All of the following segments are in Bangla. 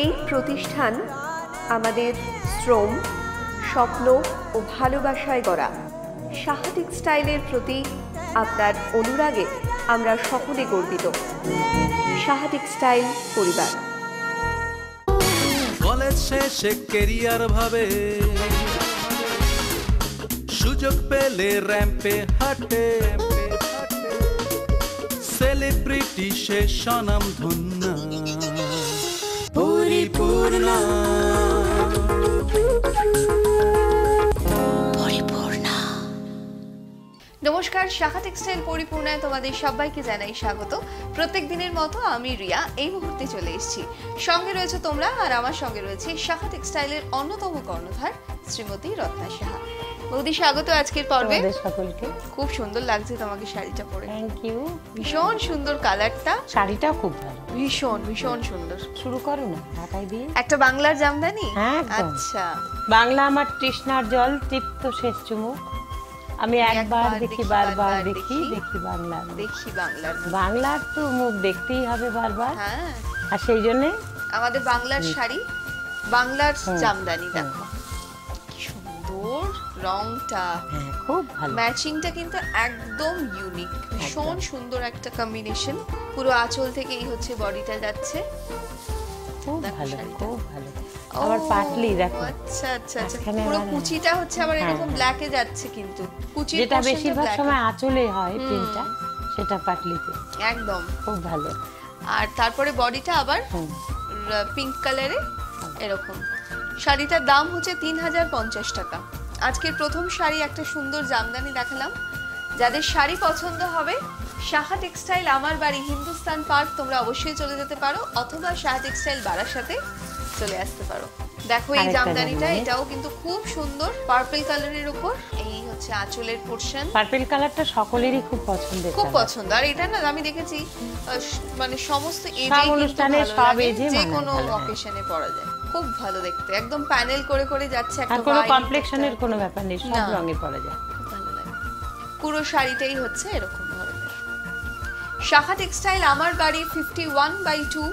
এই প্রতিষ্ঠান আমাদের শ্রম, স্বপ্ন ও ভালোবাসায় গড়া। সাহা টেক্সটাইলের প্রতি আপনার অনুরাগে আমরা সকলে গর্বিত। সাহা টেক্সটাইল পরিবার। কলেজ শেষে কেরিয়ার ভাবে, সুযোগ পেলে র্যাম্পে হাঁটে, সেলিব্রিটি সে স্বনাম ধন্য পরিপূর্ণ। নমস্কার, সাহা টেক্সটাইল পরিপূর্ণায় তোমাদের সবাইকে জানাই স্বাগত। প্রত্যেক দিনের মতো আমি রিয়া এই মুহূর্তে চলে এসেছি। সঙ্গে রয়েছে তোমরা, আর আমার সঙ্গে রয়েছে সাহা টেক্সটাইলের অন্যতম কর্ণধার শ্রীমতী রত্না সাহা। বৌদি, স্বাগত আজকের পর্বে। সকলকে খুব সুন্দর লাগছে তোমাকে শাড়িটা পরে। Thank you. ভীষণ সুন্দর কালারটা, শাড়িটাও খুব ভালো, ভীষণ ভীষণ সুন্দর। শুরু করো না ঢাকায় দিয়ে। একটা বাংলার জামদানি? আচ্ছা, বাংলা আমার তৃষ্ণার জল, তৃপ্ত শেষ চুমুক। আমি একবার দেখি, বারবার দেখি, দেখি বাংলার, দেখি বাংলার। বাংলার তো মুখ দেখতেই হবে বারবার। হ্যাঁ, আর সেই জন্য আমাদের বাংলার শাড়ি, বাংলার জামদানি। দেখো কি সুন্দর রংটা, খুব ভালো। ম্যাচিংটা কিন্তু একদম ইউনিক, ভীষণ সুন্দর একটা কম্বিনেশন। পুরো আঁচল থেকে এই হচ্ছে বডিটা যাচ্ছে, খুব ভালো, খুব ভালো। আবার পাটলি দেখো। আচ্ছা আচ্ছা আচ্ছা, পুরো কুচিটা হচ্ছে আবার এরকম ব্ল্যাকে যাচ্ছে, কিন্তু কুচির যেটা বেশিরভাগ সময় আঁচলে হয় প্রিন্টটা, সেটা পাটলিতে একদম খুব ভালো। আর তারপরে বডিটা আবার পিঙ্ক কালারে এরকম। শাড়িটার দাম হচ্ছে 3050 টাকা। আজকের প্রথম শাড়ি একটা সুন্দর জামদানি দেখালাম। যাদের শাড়ি পছন্দ হবে, সাহা টেক্সটাইল আমার বাড়ি হিন্দুস্তান পার্ক তোমরা অবশ্যই চলে যেতে পারো, অথবা সাহা টেক্সটাইল বারাসাতে চলে আসতে পারো। দেখো এই জামদানিটা, এটাও কিন্তু খুব সুন্দর, পার্পল কালারের উপর। এই হচ্ছে আঁচলের পোরশন। পার্পল কালারটা সকলেরই খুব পছন্দের, খুব পছন্দ। আর এটা না আমি দেখেছি মানে সমস্ত সব অনুষ্ঠানে, সব এজে, যে কোনো অকেশনে পরা যায়। খুব ভালো দেখতে, একদম প্যানেল করে করে যাচ্ছে, একটা কোনো কমপ্লেক্সনের কোনো ব্যাপার নেই, সব রঙে পরা যায়, খুব ভালো লাগে। পুরো শাড়িটাই হচ্ছে এরকম ধরনের। সাহা টেক্সটাইল আমার বাড়ি 51/2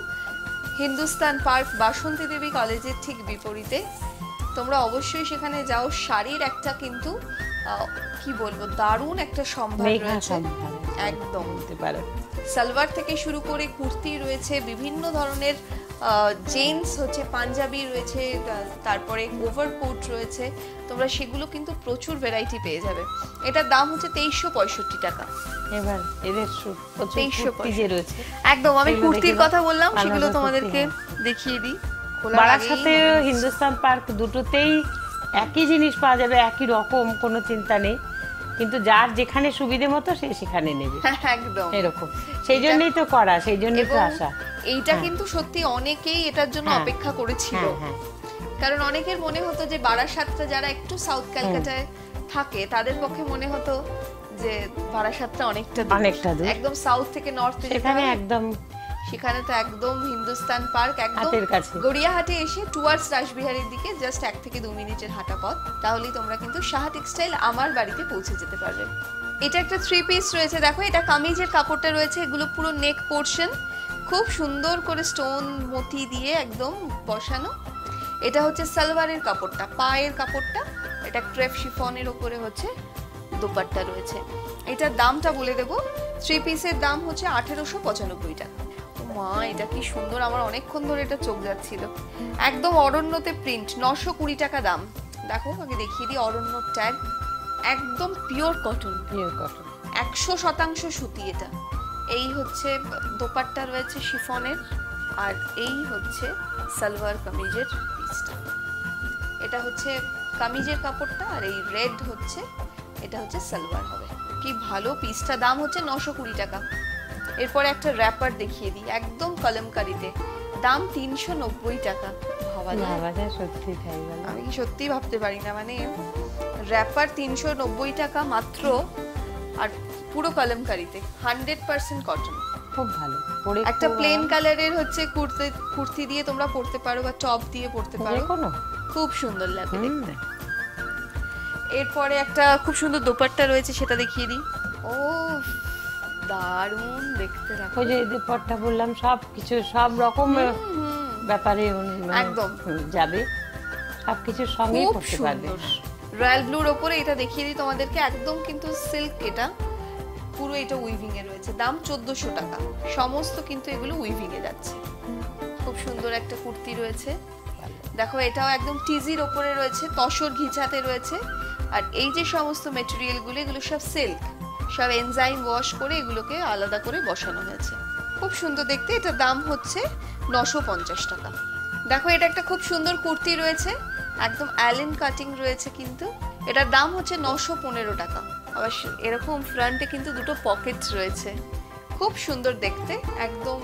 হিন্দুস্তান পার্ক, বাসন্তী দেবী কলেজের ঠিক বিপরীতে। তোমরা অবশ্যই সেখানে যাও। শাড়ির একটা কিন্তু কি বলবো, দারুণ একটা সম্ভার রয়েছে, একদম বলতে পারো। সালোয়ার থেকে শুরু করে কুর্তি রয়েছে, বিভিন্ন ধরনের জেন্টস হচ্ছে পাঞ্জাবি রয়েছে, তারপরে ওভারকোট রয়েছে। তোমরা সেগুলো কিন্তু প্রচুর ভ্যারাইটি পেয়ে যাবে। এটার দাম হচ্ছে 2365 টাকা। এবার এদের 2365 রয়েছে। একদম, আমি কুর্তির কথা বললাম, সেগুলো তোমাদেরকে দেখিয়ে দিই। বারাসাতে হিন্দুস্তান পার্ক দুটোতেই একই জিনিস পাওয়া যাবে, একই রকম, কোনো চিন্তা নেই। কিন্তু যার যেখানে সুবিধে মতো সে সেখানে নেবে, একদম এরকম। সেই জন্যই তো করা, সেই জন্যই তো আসা। এইটা কিন্তু সত্যি অনেকেই এটার জন্য অপেক্ষা করেছিল, কারণ অনেকের মনে হতো যে বারাসাতটা, যারা একটু সাউথ ক্যালকাটায় থাকে তাদের পক্ষে মনে হতো যে বারাসাতটা অনেকটা দূর, একদম সাউথ থেকে নর্থে সেখানে একদম, সেখানে তো একদম হিন্দুস্তান পার্ক একদম গড়িয়াহাটে এসে টুয়ার্ডস রাসবিহারের দিকে জাস্ট 1 থেকে 2 মিনিটের হাঁটা পথ। তাহলেই তোমরা কিন্তু সাহা টেক্সটাইল আমার বাড়িতে পৌঁছে যেতে পারবে। এটা একটা 3 পিস রয়েছে, দেখো এটা কামিজের কাপড়টা রয়েছে, এগুলো পুরো নেক পোরশন, খুব সুন্দর করে স্টোন মতি দিয়ে একদম বসানো। এটা হচ্ছে সালোয়ারের কাপড়টা, পায়ের কাপড়টা, এটা ক্রেপ শিফনের উপরে হচ্ছে দোপাট্টা রয়েছে। এটার দামটা বলে দেবো, 3 পিসের দাম হচ্ছে 1895 টাকা। মা, এটা কি সুন্দর, আমার অনেকক্ষণ ধরে এটা চোখ যাচ্ছিল। একদম অরণ্যতে প্রিন্ট, 920 টাকা দাম। দেখো আগে দেখিয়ে দিই, অরণ্য ট্যাগ, একদম পিওর কটন, 100% সুতি। এটা এই হচ্ছে দোপাট্টা রয়েছে শিফনের, আর এই হচ্ছে সালোয়ার কামিজের পিসটা। এটা হচ্ছে কামিজের কাপড়টা, আর এই রেড হচ্ছে, এটা হচ্ছে সালোয়ার হবে। কি ভালো পিসটা, দাম হচ্ছে 920 টাকা। এরপরে একটা র্যাপার দেখিয়ে দিই, একদম কলমকারিতে, দাম 390 টাকা। ভাবা যায়? সত্যি তাই বলে, আমি কি সত্যি ভাবতে পারি না, মানে র্যাপার 390 টাকা মাত্র, আর পুরো কলমকারিতে, 100% কটন, খুব ভালো। একটা প্লেন কালারের হচ্ছে কুর্তি দিয়ে তোমরা পরতে পারো, বা টপ দিয়ে পরতে পারো, খুব সুন্দর লাগে দেখতে। এরপরে একটা খুব সুন্দর দোপাট্টা রয়েছে, সেটা দেখিয়ে দিই। ও দারুণ দেখতে, দেখো ওই যে দোপাট্টা বললাম, সব কিছু সব রকম ব্যাপারে একদম। যাবে, সবকিছুর সঙ্গেই খুব করতে পারবে। সুন্দর রয়্যাল ব্লুর ওপরে এটা দেখিয়ে দিই তোমাদেরকে, একদম কিন্তু সিল্ক, এটা পুরো এটা উইভিং এ রয়েছে, দাম 1400 টাকা, সমস্ত কিন্তু এগুলো উইভিং এ যাচ্ছে। খুব সুন্দর একটা কুর্তি রয়েছে, দেখো এটাও একদম টিজির ওপরে রয়েছে, তসর ঘিচাতে রয়েছে। আর এই যে সমস্ত মেটেরিয়াল গুলো, এগুলো সব সিল্ক, সব এনজাইম ওয়াশ করে এগুলোকে আলাদা করে বসানো হয়েছে, খুব সুন্দর দেখতে। এটার দাম হচ্ছে 950 টাকা। দেখো এটা একটা খুব সুন্দর কুর্তি রয়েছে, একদম অ্যালেন কাটিং রয়েছে, কিন্তু এটার দাম হচ্ছে 915 টাকা। আবার এরকম ফ্রন্টে কিন্তু দুটো পকেট রয়েছে, খুব সুন্দর দেখতে, একদম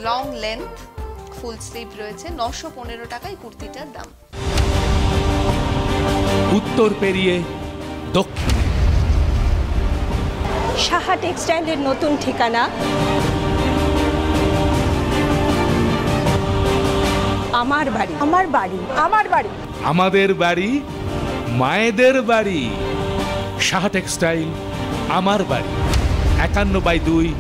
লং লেন্থ, ফুল স্লিভ রয়েছে, 915 টাকা এই কুর্তিটার দাম। উত্তর পেরিয়ে দক্ষিণ, সাহা টেক্সটাইলের নতুন ঠিকানা আমার বাড়ি। আমার বাড়ি। আমার বাড়ি। আমাদের বাড়ি, মায়েদের বাড়ি। সাহা টেক্সটাইল আমার বাড়ি, 51/2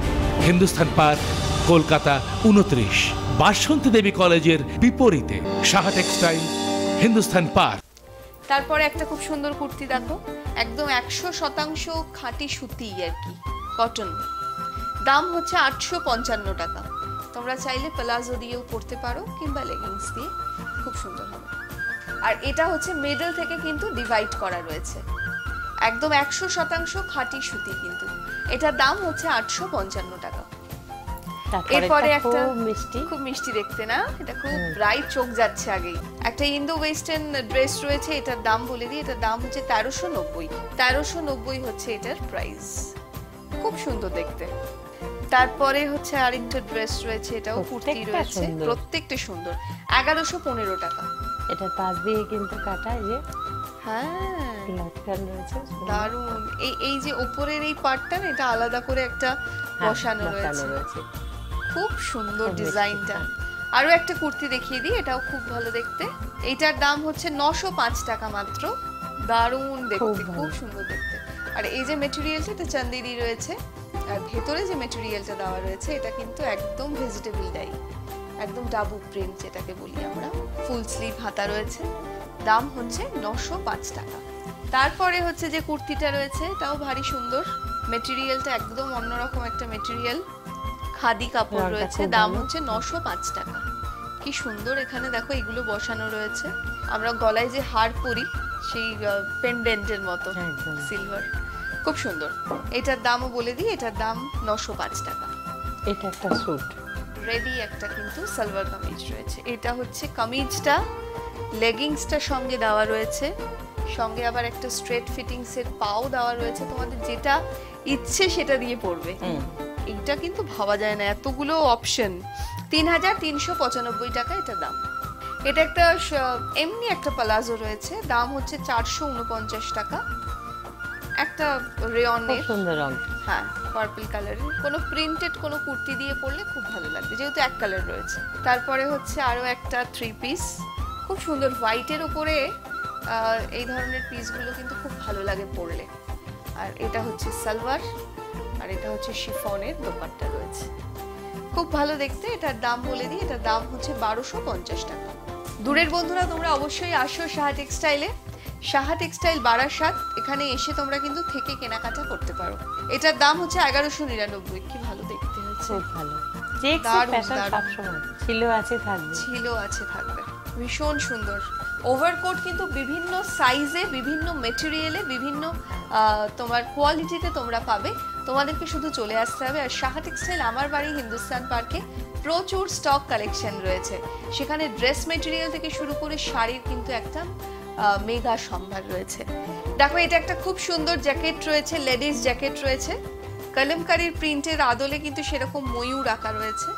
হিন্দুস্তান পার্ক, কলকাতা 29, বাসন্তী দেবী কলেজের বিপরীতে। Saha textile, Hindustan park. তারপরে একটা খুব সুন্দর কুর্তি দেখো, একদম 100% খাঁটি সুতি আর কি, কটন, দাম হচ্ছে 855 টাকা। তোমরা চাইলে প্লাজো দিয়েও পরতে পারো কিংবা লেগিংস দিয়ে, খুব সুন্দর হবে। আর এটা হচ্ছে মিডল থেকে কিন্তু ডিভাইড করা রয়েছে, একদম 100% খাঁটি সুতি, কিন্তু এটার দাম হচ্ছে 855 টাকা। এরপরে একটা খুব মিষ্টি দেখতে না, এটা খুব ব্রাইট, চোখ যাচ্ছে আগেই, একটা ইন্দো ওয়েস্টার্ন ড্রেস রয়েছে, এটার দাম বলে দিই, এটার দাম হচ্ছে 1390 হচ্ছে এটার প্রাইস, খুব সুন্দর দেখতে। তারপরে হচ্ছে আরেকটা ড্রেস রয়েছে, এটাও কুর্তি রয়েছে, প্রত্যেকটা সুন্দর, 1115 টাকা। এটা পাশ দিয়ে কিন্তু কাটা, এই যে হ্যাঁ লাটকান রয়েছে, দারুন। এই যে উপরের এই পার্টটা না, এটা আলাদা করে একটা বসানো রয়েছে, খুব সুন্দর ডিজাইনটা। আরো একটা কুর্তি দেখিয়ে দিই, এটাও খুব ভালো দেখতে, এইটার দাম হচ্ছে 905 টাকা মাত্র, দারুন দেখতে, খুব সুন্দর দেখতে। আর এই যে মেটেরিয়ালটা, এটা চান্দেরি রয়েছে, আর ভেতরে যে মেটেরিয়ালটা দেওয়া রয়েছে এটা কিন্তু একদম ভেজিটেবল ডাই, একদম ডাবু প্রিন্ট যেটাকে বলি আমরা, ফুল স্লিভ হাতা রয়েছে, দাম হচ্ছে 905 টাকা। তারপরে হচ্ছে যে কুর্তিটা রয়েছে, এটাও ভারী সুন্দর, মেটেরিয়ালটা একদম অন্যরকম একটা মেটেরিয়াল, খাদি কাপড় রয়েছে, দাম হচ্ছে 905 টাকা। কি সুন্দর, এখানে দেখো এগুলো বসানো রয়েছে, আমরা গলায় যে হার পরি সেই পেন্ডেন্টের মতো, সিলভার, খুব সুন্দর। এটার দামও বলে দিই, এটার দাম 905 টাকা। এটা একটা স্যুট রেডি, একটা কিন্তু সালোয়ার কামিজ রয়েছে, এটা হচ্ছে কামিজটা, লেগিংসটা সঙ্গে দেওয়া রয়েছে, সঙ্গে আবার একটা স্ট্রেট ফিটিংস এর পাও দেওয়া রয়েছে, তোমাদের যেটা ইচ্ছে সেটা দিয়ে পরবে। এইটা কিন্তু ভাবা যায় না, এতগুলো অপশন। 3395 টাকা এটা দাম। এটা একটা এমনি একটা প্লাজো রয়েছে, দাম হচ্ছে 449 টাকা, একটা রেয়নের, সুন্দর রং, হ্যাঁ পার্পল কালারের, কোনো প্রিন্টেড কোনো কুর্তি দিয়ে পরলে খুব ভালো লাগবে, যেহেতু এক কালার রয়েছে। তারপরে হচ্ছে আরো একটা 3 পিস, খুব সুন্দর হোয়াইটের উপরে এই ধরনের পিসগুলো কিন্তু খুব ভালো লাগে পরলে। আর এটা হচ্ছে সালোয়ার, আর এটা হচ্ছে শিফনের দোপাট্টা রয়েছে, খুব ভালো দেখতে। এটার দাম বলে দিই, এটার দাম হচ্ছে 1250 টাকা। দূরের বন্ধুরা তোমরা অবশ্যই আসো সাহা টেক্সটাইলে, সাহা টেক্সটাইল বারাসাত, এখানে এসে তোমরা কিন্তু থেকে কেনাকাটা করতে পারো। এটার দাম হচ্ছে 1199, কি ভালো দেখতে হয়েছে, খুব ভালো, ছিল আছে থাকবে, ভীষণ সুন্দর। ওভারকোট কিন্তু বিভিন্ন সাইজে, বিভিন্ন মেটেরিয়ালে, বিভিন্ন তোমার কোয়ালিটিতে তোমরা পাবে, তোমাদেরকে শুধু চলে আসতে হবে। আর সাহা টেক্সটাইল আমার বাড়ি হিন্দুস্তান পার্কে প্রচুর স্টক কালেকশন রয়েছে, সেখানে ড্রেস মেটেরিয়াল থেকে শুরু করে শাড়ির কিন্তু একটা মেগা সম্ভার রয়েছে। দেখো এটা একটা খুব সুন্দর জ্যাকেট রয়েছে, লেডিস জ্যাকেট রয়েছে, কলমকারীর প্রিন্টের আদলে কিন্তু সেরকম ময়ূর আঁকা রয়েছে।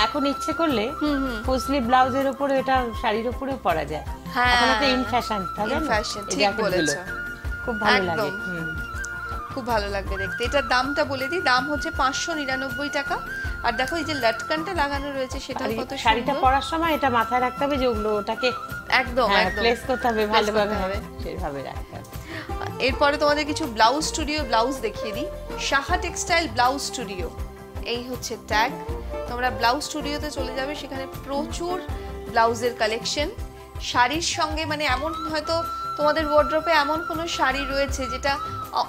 এখন ইচ্ছে করলে ফুল স্লিভ ব্লাউজের উপরে, এটা শাড়ির উপরেও পরা যায়, এখন একটা ইন ফ্যাশন, ঠিক বলেছো, খুব ভালো লাগে, খুব ভালো লাগবে দেখতে। এটার দামটা বলে দিই, দাম হচ্ছে 599 টাকা। আর দেখো এই যে লটকানটা লাগানো রয়েছে, সেটা কত সুন্দর, শাড়িটা পরার সময় এটা মাথায় রাখতে হবে যে ওগুলো ওটাকে একদম প্লেস করতে হবে, ভালোভাবে সেভাবে রাখতে হবে। এরপরে তোমাদের কিছু ব্লাউজ স্টুডিও ব্লাউজ দেখিয়ে দিই, সাহা টেক্সটাইল ব্লাউজ স্টুডিও, এই হচ্ছে ট্যাগ, তোমরা ব্লাউজ স্টুডিওতে চলে যাবে, সেখানে প্রচুর ব্লাউজের কালেকশন। শাড়ির সঙ্গে মানে এমন হয়তো তোমাদের ওয়ার্ড্রপে এমন কোনো শাড়ি রয়েছে যেটা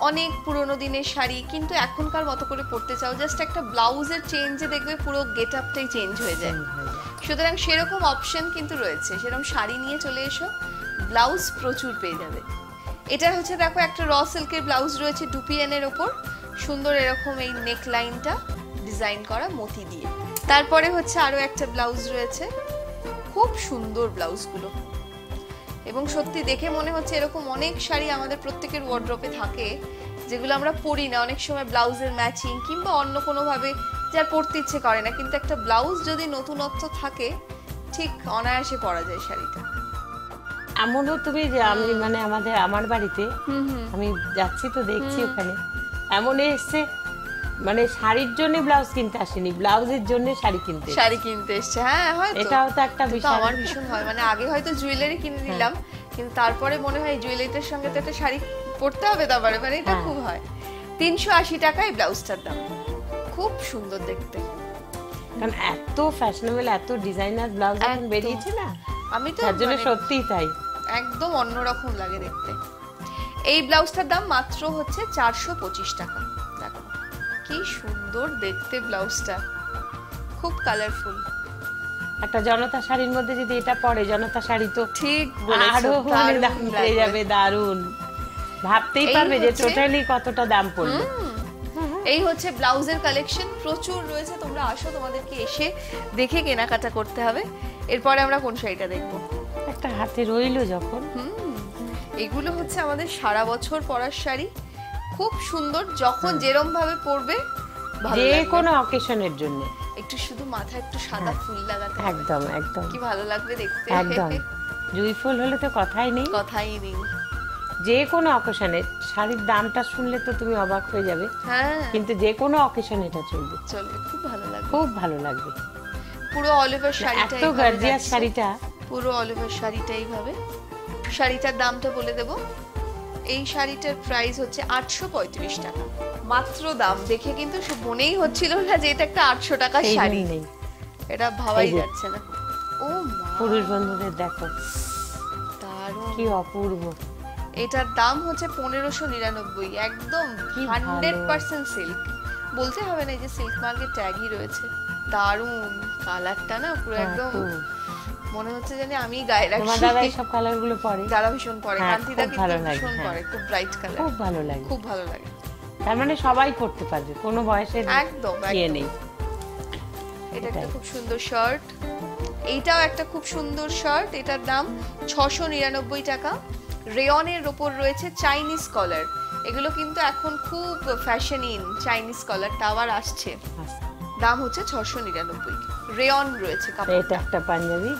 অনেক পুরনো দিনের শাড়ি, কিন্তু এখনকার মতো করে পরতে চাও, জাস্ট একটা ব্লাউজের চেঞ্জে দেখবে পুরো গেট আপটাই চেঞ্জ হয়ে যায়। সুতরাং সেরকম অপশন কিন্তু রয়েছে, সেরকম শাড়ি নিয়ে চলে এসো, ব্লাউজ প্রচুর পেয়ে যাবে। এটা হচ্ছে দেখো একটা র সিল্কের ব্লাউজ রয়েছে ডুপিয়ানের ওপর, সুন্দর এরকম এই নেক লাইনটা ডিজাইন করা মতি দিয়ে। তারপরে হচ্ছে আরো একটা ব্লাউজ রয়েছে, খুব সুন্দর ব্লাউজগুলো, এবং সত্যি দেখে মনে হচ্ছে এরকম অনেক শাড়ি আমাদের প্রত্যেকের ওয়ার্ড্রপে থাকে যেগুলো আমরা পরি না, অনেক সময় ব্লাউজের ম্যাচিং কিংবা অন্য কোনোভাবে যার পরতে ইচ্ছে করে না, কিন্তু একটা ব্লাউজ যদি নতুনত্ব থাকে ঠিক অনায়াসে পরা যায় শাড়িটা। এমনও তুমি যে আমি মানে আমার বাড়িতে আমি যাচ্ছি তো দেখছি ওখানে এমন এসছে মানে শাড়ির জন্য ব্লাউজ কিনতে আসেনি, ব্লাউজের জন্য শাড়ি কিনতে এসছে। হ্যাঁ হয়তো এটাও তো একটা বিষয়। আমার ভীষণ হয়, মানে আগে হয়তো জুয়েলারি কিনে নিলাম, কিন্তু তারপরে মনে হয় জুয়েলারিটার সঙ্গে তো একটা শাড়ি পরতে হবে, তারপরে মানে এটা খুব হয়। 380 টাকা এই ব্লাউজটার দাম, খুব সুন্দর দেখতে। কারণ এত ফ্যাশনেবল এত ডিজাইনার ব্লাউজ এখন বেরিয়েছে না, আমি তো তার জন্য সত্যিই তাই একদম অন্যরকম লাগে দেখতে। এই ব্লাউজটার দাম মাত্র হচ্ছে 425 টাকা। দেখো কি সুন্দর দেখতে ব্লাউজটা, খুব কালারফুল। একটা জনতা শাড়ির মধ্যে যদি এটা পরে, জনতা শাড়ি তো ঠিক বলেছো, আরো মানে দাম পেয়ে যাবে, দারুন। ভাবতেই পারবে যে টোটালি কতটা দাম পড়বে। এই হচ্ছে ব্লাউজের কালেকশন, প্রচুর রয়েছে, তোমরা আসো, তোমাদেরকে এসে দেখে কেনাকাটা করতে হবে। এরপরে আমরা কোন শাড়িটা দেখবো? একটা হাতে রইলো যখন। এগুলো হচ্ছে আমাদের সারা বছর পরার শাড়ি, খুব সুন্দর, যখন যেরকম ভাবে পরবে যে কোনো অকেশনের জন্য। একটু শুধু মাথায় একটু সাদা ফুল লাগাতে হবে, একদম একদম কি ভালো লাগবে দেখতে। একদম জুঁই ফুল হলে তো কথাই নেই। যে কোনো অকেশনে শাড়ির দামটা শুনলে তো তুমি অবাক হয়ে যাবে, কিন্তু যে কোনো অকেশনে এটা চলবে, খুব ভালো লাগবে, খুব ভালো লাগবে। পুরো অলিভার শাড়িটা, এত গর্জিয়াস শাড়িটা, পুরো অলিভার শাড়িটা এইভাবে। শাড়িটার দামটা বলে দেব, এই শাড়িটার প্রাইস হচ্ছে 835 টাকা মাত্র। দাম দেখে কিন্তু মনেই হচ্ছিল না যে এটা একটা 800 টাকার শাড়ি, নেই, এটা ভাবাই যাচ্ছে না। ও মা, পুরুষ বন্ধুদের দেখো দারুণ, কি অপূর্ব। এটার দাম হচ্ছে 1599, একদম 100% সিল্ক, বলতে হবে না যে সিল্ক মার্কের ট্যাগই রয়েছে। দারুণ কালারটা না, পুরো একদম মনে হচ্ছে জানি আমি গায়ে রাখি। তোমার দাদা এই সব কালার গুলো পরে? দাদা ভীষণ পরে, কান্তিদা কিন্তু ভীষণ পরে, খুব ব্রাইট কালার, খুব ভালো লাগে, খুব ভালো লাগে। তার মানে সবাই পড়তে পারবে, কোনো বয়সের একদম ইয়ে নেই। এটা একটা খুব সুন্দর শার্ট, এইটাও একটা খুব সুন্দর শার্ট, এটার দাম 699 টাকা। রেয়নের ওপর রয়েছে চাইনিজ কলার, এগুলো কিন্তু এখন খুব ফ্যাশন ইন, চাইনিজ কলারটা আবার আসছে। দাম হচ্ছে 699, রেয়ন রয়েছে কাপড়। এটা একটা পাঞ্জাবি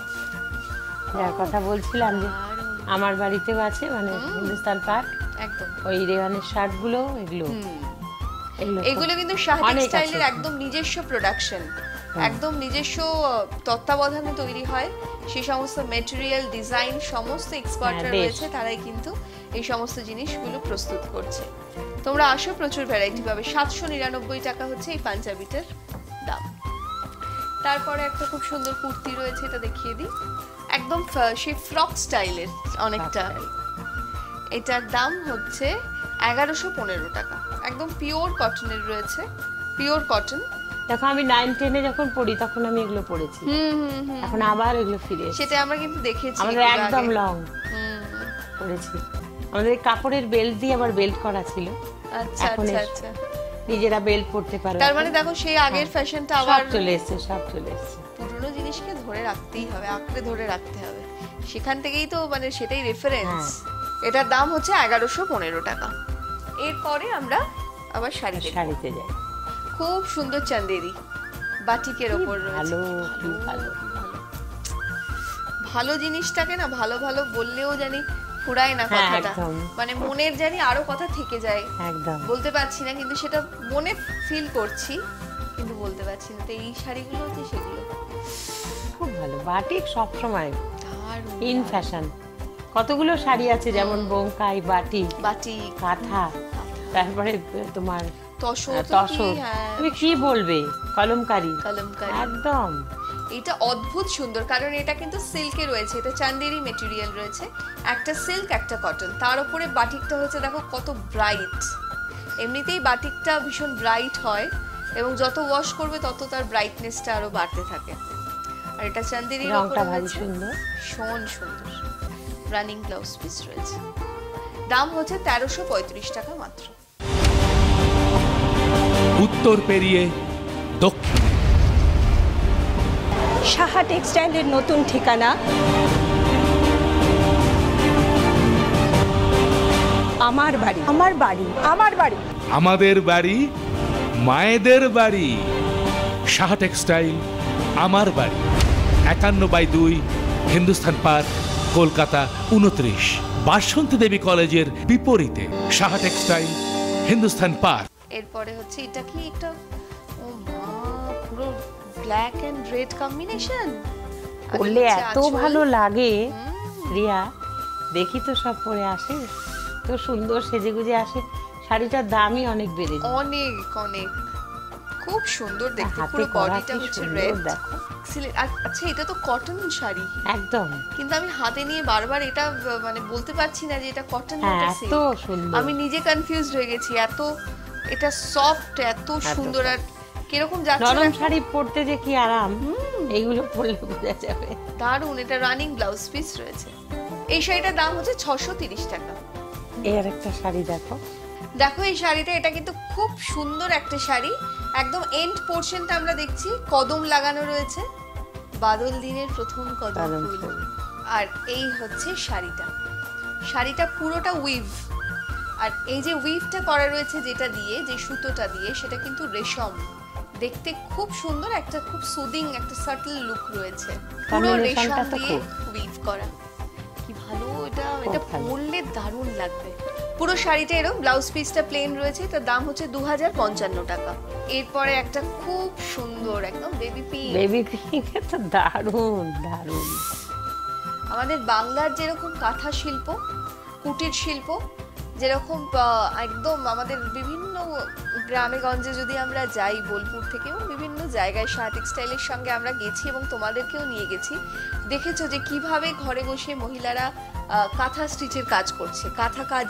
যার কথা বলছিলাম যে আমার বাড়িতেও আছে, মানে হিন্দুস্তান পার্ক, একদম ওই রেওয়ানের শার্ট গুলো, এগুলো কিন্তু শাহাদ টেক্সটাইলের একদম নিজস্ব প্রোডাকশন, একদম নিজস্ব তত্ত্বাবধানে তৈরি হয়। সেই সমস্ত ম্যাটেরিয়াল, ডিজাইন সমস্ত এক্সপার্টরা রয়েছে, তারাই কিন্তু এই সমস্ত জিনিসগুলো প্রস্তুত করছে। তোমরা আসো, প্রচুর ভ্যারাইটি পাবে। 799 টাকা হচ্ছে এই পাঞ্জাবিটার দাম। তারপরে একটা খুব সুন্দর কুর্তি রয়েছে, এটা দেখিয়ে দিই, একদম সেই ফ্রক স্টাইলের অনেকটা। এটার দাম হচ্ছে 1115 টাকা, একদম পিওর কটনের রয়েছে, পিওর কটন। দেখো আমি 9-10-এ যখন পড়ি তখন আমি এগুলো পড়েছি, এখন আবার এগুলো ফিরে এসেছে। সেটা আমরা কিন্তু দেখেছি, আমাদের একদম লং পড়েছি, আমাদের কাপড়ের বেল্ট দিয়ে আবার বেল্ট করা ছিল। আচ্ছা আচ্ছা আচ্ছা, নিজেরা বেল্ট পড়তে পারো। তার মানে দেখো সেই আগের ফ্যাশনটা আবার চলে এসেছে, সব চলে এসেছে। পুরনো জিনিসকে ধরে রাখতেই হবে, আঁকড়ে ধরে রাখতে হবে, সেখান থেকেই তো মানে সেটাই রেফারেন্স। এটার দাম হচ্ছে 1115 টাকা। এরপরে আমরা আবার শাড়িতে যাই, খুব সুন্দর চান্দেরি বাটিকের ওপর রয়েছে। ভালো ভালো জিনিসটাকে না ভালো ভালো বললেও জানি ফুরায় না কথাটা, মানে মনের জানি আরো কথা থেকে যায়, একদম বলতে পারছি না, কিন্তু সেটা মনে ফিল করছি, কিন্তু বলতে পারছি না। তো এই শাড়িগুলো হচ্ছে সেগুলো খুব ভালো। বাটিক সব সময় ইন ফ্যাশন। কতগুলো শাড়ি আছে, যেমন বোমকাই, বাটিক, বাটিক, কাঁথা, তারপরে তোমার তসর তসর তুমি কি বলবে, কলমকারি কলমকারি একদম। এটা অদ্ভুত সুন্দর, কারণ এটা কিন্তু সিল্কে রয়েছে, এটা চান্দেরি মেটেরিয়াল রয়েছে, একটা সিল্ক একটা কটন, তার উপরে বাটিকটা হচ্ছে দেখো কত ব্রাইট। এমনিতেই বাটিকটা ভীষণ ব্রাইট হয় এবং যত ওয়াশ করবে তত তার ব্রাইটনেসটা আরো বাড়তে থাকে। আর এটা চান্দেরির রংটা উপরে ভারী হচ্ছে সুন্দর, ভীষণ সুন্দর। রানিং ব্লাউজ পিস রয়েছে, দাম হচ্ছে 1335 টাকা মাত্র। উত্তর পেরিয়ে দক্ষিণে, সাহা টেক্সটাইলের নতুন ঠিকানা আমার বাড়ি। আমার বাড়ি। আমার বাড়ি। আমাদের বাড়ি, মায়েদের বাড়ি। সাহা টেক্সটাইল আমার বাড়ি, 51/2 হিন্দুস্থান পার্ক, কলকাতা 29। বাসন্তী দেবী কলেজের বিপরীতে সাহা টেক্সটাইল, হিন্দুস্থান পার্ক। এরপরে হচ্ছে এটা কি একটা, ও মা, পুরো ব্ল্যাক এন্ড রেড কম্বিনেশন পরলে এত ভালো লাগে রিয়া, দেখি তো সব পরে আসে, তো সুন্দর সেজেগুজে আসে। শাড়িটার দামই অনেক বেড়ে যায়, অনেক অনেক খুব সুন্দর দেখতে, হাতে পুরো করা বডিটা কি হচ্ছে সুন্দর রেড। দেখো। আচ্ছা এটা তো কটন শাড়ি একদম, কিন্তু আমি হাতে নিয়ে বারবার এটা মানে বলতে পারছি না যে এটা কটন হ্যাঁ না এত সুন্দর। আমি নিজে কনফিউজড হয়ে গেছি, এত এটা সফট, এত সুন্দর, আর কিরকম যাচ্ছে নরম দেখো। শাড়ি পরতে যে কি আরাম, এইগুলো পরলে বোঝা যাবে। দারুন, এটা রানিং ব্লাউজ পিস রয়েছে। এই শাড়িটার দাম হচ্ছে 630 টাকা। এর একটা শাড়ি দেখো, দেখো এই শাড়িটা, এটা কিন্তু খুব সুন্দর একটা শাড়ি, একদম এন্ড পোরশনটা আমরা দেখছি কদম লাগানো রয়েছে, বাদল দিনের প্রথম কদম কদম ফুল। ফুল। আর এই হচ্ছে শাড়িটা, শাড়িটা পুরোটা উইভ, আর এই যে উইভটা করা রয়েছে যেটা দিয়ে, যে সুতোটা দিয়ে, সেটা কিন্তু রেশম, দেখতে খুব সুন্দর, একটা খুব সুদিং একটা সাটল লুক রয়েছে, পুরো রেশম Combinationটা তো দিয়ে খুব। উইভ করা। কি ভালো এটা, এটা ভালো। পরলে দারুণ লাগবে। পুরো শাড়িটা এরকম, ব্লাউজ পিসটা প্লেন রয়েছে, তার দাম হচ্ছে 2055 টাকা। এরপরে একটা খুব সুন্দর একদম বেবি পিঙ্ক, বেবি পিঙ্ক, তো দারুণ দারুণ। আমাদের বাংলার যেরকম কাঁথা শিল্প, কুটির শিল্প, যেরকম একদম আমাদের বিভিন্ন গ্রামে গঞ্জে যদি আমরা যাই, বোলপুর থেকে বিভিন্ন জায়গায় সাহা টেক্সটাইলের সঙ্গে আমরা গেছি এবং তোমাদেরকেও নিয়ে গেছি, দেখেছো যে কিভাবে ঘরে বসে মহিলারা কাঁথা স্টিচের কাজ করছে, কাঁথা কাজ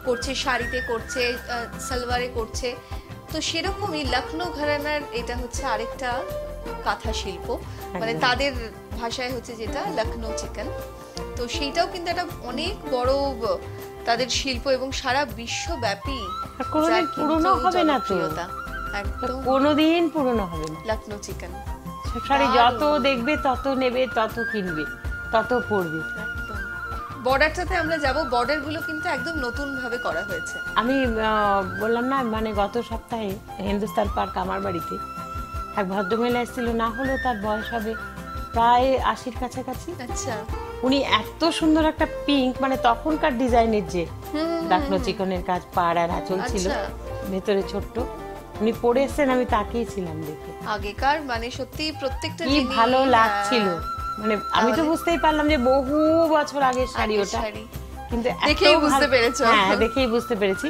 করছে, শাড়িতে করছে, সালোয়ারে করছে। তো সেরকমই লখনৌ ঘরানার এটা হচ্ছে আরেকটা কাঁথা শিল্প, মানে তাদের ভাষায় হচ্ছে যেটা লখনৌ চিকেন। তো সেইটাও কিন্তু একটা অনেক বড় তাদের শিল্প এবং সারা বিশ্বব্যাপী আর কোনোদিন পুরনো হবে না তো, একদম কোনোদিন পুরনো হবে না। লখনৌ চিকেন শাড়ি যত দেখবে তত নেবে, তত কিনবে, তত পরবে। বর্ডারটাতে আমরা যাব, বর্ডার গুলো কিন্তু একদম নতুন ভাবে করা হয়েছে। আমি বললাম না, মানে গত সপ্তাহে হিন্দুস্তান পার্ক আমার বাড়িতে এক ভদ্রমহিলা এসেছিল, না হলেও তার বয়স হবে প্রায় 80-র কাছাকাছি। আচ্ছা, উনি এত সুন্দর একটা পিঙ্ক, মানে তখনকার ডিজাইনের যে লখনৌ চিকনের কাজ, পাড় আর আঁচল ছিল, আচ্ছা। ভেতরে ছোট্ট, উনি পরে এসেছেন, আমি তাকিয়েছিলাম দেখে, আগেকার মানে সত্যি প্রত্যেকটা কি জিনিস ভালো লাগছিল। মানে আমি তো তাহলে- বুঝতেই পারলাম যে বহু বছর আগের শাড়ি আগের ওটা, শাড়ি। কিন্তু এত দেখেই বুঝতে ভালো- পেরেছো? হ্যাঁ দেখেই বুঝতে পেরেছি,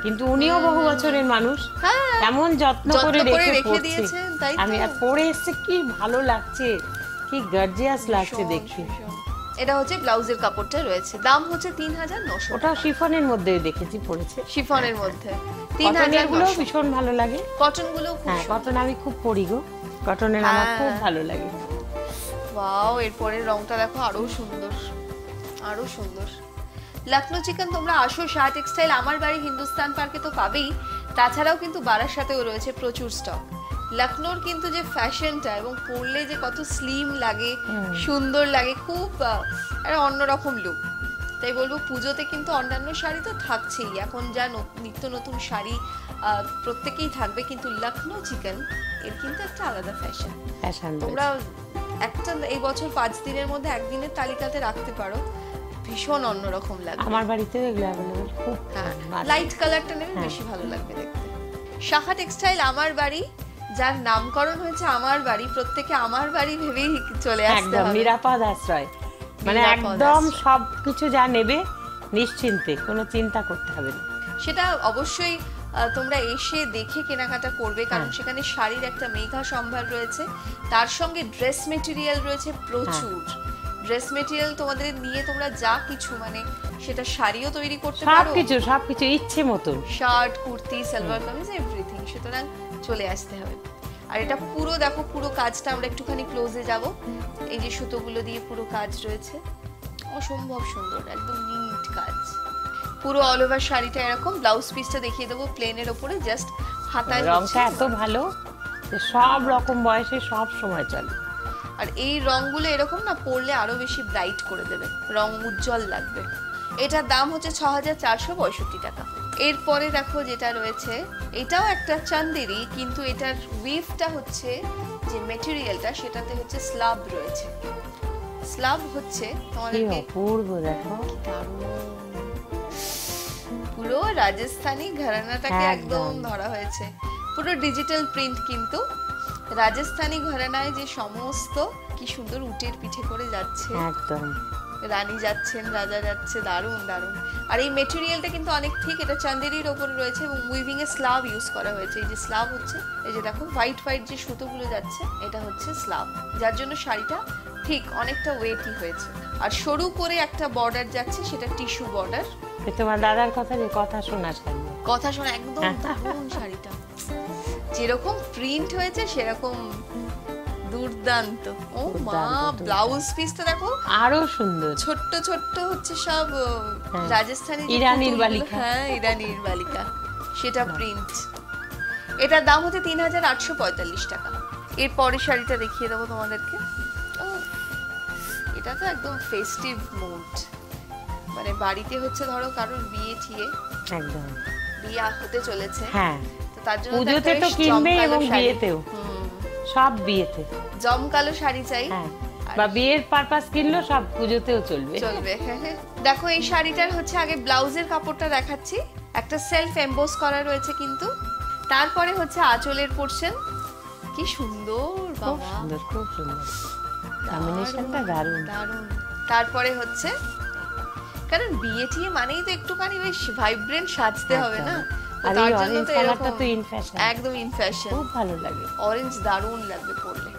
কিন্তু উনিও বহু বছরের মানুষ, হ্যাঁ, এমন যত্ন করে রেখে পড়ছে। দিয়েছেন, তাই তো? আমি আর পরে এসেছে, কি ভালো লাগছে, কি গর্জিয়াস লাগছে ভীষণ, দেখতে। ভীষণ। এটা হচ্ছে ব্লাউজের কাপড়টা রয়েছে, দাম হচ্ছে 3900। ওটা শিফনের মধ্যে দেখেছি পড়েছে, শিফনের মধ্যে কটনের গুলো 3900। ভীষণ ভালো লাগে। কটন গুলো খুব হ্যাঁ কটন আমি খুব পরি গো, কটনের আমার হ্যাঁ। খুব ভালো লাগে। ওয়াও, এরপরে রংটা দেখো আরো সুন্দর, আরো সুন্দর। লখনৌ চিকেন তোমরা আসো সাহা টেক্সটাইল আমার বাড়ি হিন্দুস্তান পার্কে তো পাবেই, তাছাড়াও কিন্তু বারাসাতেও রয়েছে প্রচুর স্টক। লখনৌর কিন্তু যে ফ্যাশনটা এবং পরলে যে কত স্লিম লাগে, সুন্দর লাগে, খুব একটা অন্যরকম লুক। তাই বলবো পুজোতে কিন্তু অন্যান্য শাড়ি তো থাকছেই, এখন যা নিত্য নতুন শাড়ি প্রত্যেকেই থাকবে, কিন্তু লখনৌ চিকেন এর কিন্তু একটা আলাদা ফ্যাশন। ফ্যাশন তোমরা একটা এই বছর 5 দিনের মধ্যে একদিনের তালিকাতে রাখতে পারো, ভীষণ অন্যরকম লাগবে। আমার বাড়িতেও এগুলো অ্যাভেলেবল, খুব হ্যাঁ, ভালো। লাইট কালারটা নেবে, বেশি ভালো লাগবে দেখতে। সাহা টেক্সটাইল আমার বাড়ি, যার নামকরণ হয়েছে আমার বাড়ি, প্রত্যেকে আমার বাড়ি ভেবেই চলে আসতে একদম হবে। নিরাপদ আশ্রয়, মানে নিরাপদ একদম আশ্রয়। সবকিছু যা নেবে নিশ্চিন্তে, কোনো চিন্তা করতে হবে না। সেটা অবশ্যই তোমরা এসে দেখে কেনাকাটা করবে, কারণ সেখানে শাড়ির একটা মেঘা সম্ভার রয়েছে, তার সঙ্গে ড্রেস মেটেরিয়াল রয়েছে প্রচুর। ড্রেস মেটেরিয়াল তোমাদের নিয়ে তোমরা যা কিছু মানে সেটা শাড়িও তৈরি করতে পারো, সবকিছু ইচ্ছে মতো, শার্ট, কুর্তি, সালোয়ার কামিজ, এভরিথিং। সুতরাং চলে আসতে হবে। আর এটা পুরো দেখো, পুরো কাজটা আমরা একটুখানি ক্লোজে যাব। এই যে সুতোগুলো দিয়ে পুরো কাজ রয়েছে, অসম্ভব সুন্দর, একদম নিট কাজ। পুরো অল ওভার শাড়িটা এরকম। ব্লাউজ পিসটা দেখিয়ে দেবো প্লেনের ওপরে, জাস্ট হাতায় রংটা এত ভালো যে সব রকম বয়সে সব সময় চলে। আর এই রংগুলো এরকম না পরলে আরো বেশি ব্রাইট করে দেবে, রং উজ্জ্বল লাগবে। এটার দাম হচ্ছে ৬,৪৬৫ টাকা। এরপরে দেখো যেটা রয়েছে, এটাও একটা চান্দেরি, কিন্তু এটার উইভটা হচ্ছে যে মেটেরিয়ালটা সেটাতে হচ্ছে স্লাব রয়েছে। স্লাব হচ্ছে তোমাদেরকে অপূর্ব, দেখো পুরো রাজস্থানী ঘরানাটাকে একদম ধরা হয়েছে। পুরো ডিজিটাল প্রিন্ট, কিন্তু রাজস্থানী ঘরানায় যে সমস্ত কি সুন্দর উটের পিঠে করে যাচ্ছে, একদম রানী যাচ্ছেন, রাজা যাচ্ছে, দারুণ দারুণ। আর এই মেটেরিয়ালটা কিন্তু অনেক ঠিক, এটা চান্দেরির ওপরে রয়েছে এবং উইভিং এ স্লাব ইউজ করা হয়েছে। এই যে স্লাব হচ্ছে, এই যে দেখো হোয়াইট হোয়াইট যে সুতোগুলো যাচ্ছে, এটা হচ্ছে স্লাব, যার জন্য শাড়িটা ঠিক অনেকটা ওয়েটি হয়েছে। আর সরু করে একটা বর্ডার যাচ্ছে, সেটা টিস্যু বর্ডার। তোমার দাদার কথা শোনা শাড়ি, কথা শোনা, একদম দারুণ শাড়িটা, যেরকম প্রিন্ট হয়েছে সেরকম দুর্দান্ত। ও মা, ব্লাউজ পিসটা দেখো আরো সুন্দর, ছোট্ট ছোট্ট হচ্ছে সব রাজস্থানী ইরানির বালিকা, হ্যাঁ ইরানির বালিকা, সেটা প্রিন্ট। এটার দাম হচ্ছে ৩,৮৪৫ টাকা। এর পরের শাড়িটা দেখিয়ে দেবো তোমাদেরকে। এটা তো একদম ফেস্টিভ মুড, মানে বাড়িতে হচ্ছে ধরো কারোর বিয়ে ঠিয়ে, একদম বিয়ে হতে চলেছে, হ্যাঁ, তো তার জন্য পুজোতে তো কিনবে এবং বিয়েতেও, সব বিয়েতে জমকালো শাড়ি চাই, বা বিয়ের পারপাস কিনলো সব পুজোতেও চলবে। দেখো এই শাড়িটার হচ্ছে আগে ব্লাউজের কাপড়টা দেখাচ্ছি, একটা সেলফ এমবোস করা রয়েছে, কিন্তু তারপরে হচ্ছে আঁচলের পোরশন, কি সুন্দর বাবা, সুন্দর, খুব সুন্দর কম্বিনেশনটা, দারুণ দারুণ। তারপরে হচ্ছে, কারণ বিয়ে টিয়ে মানেই তো একটুখানি বেশ ভাইব্রেন্ট সাজতে হবে না, আর এই অরেঞ্জ কালারটা তো ইন ফ্যাশন, একদম ইন ফ্যাশন, খুব ভালো লাগে, অরেঞ্জ দারুণ লাগবে পরলে।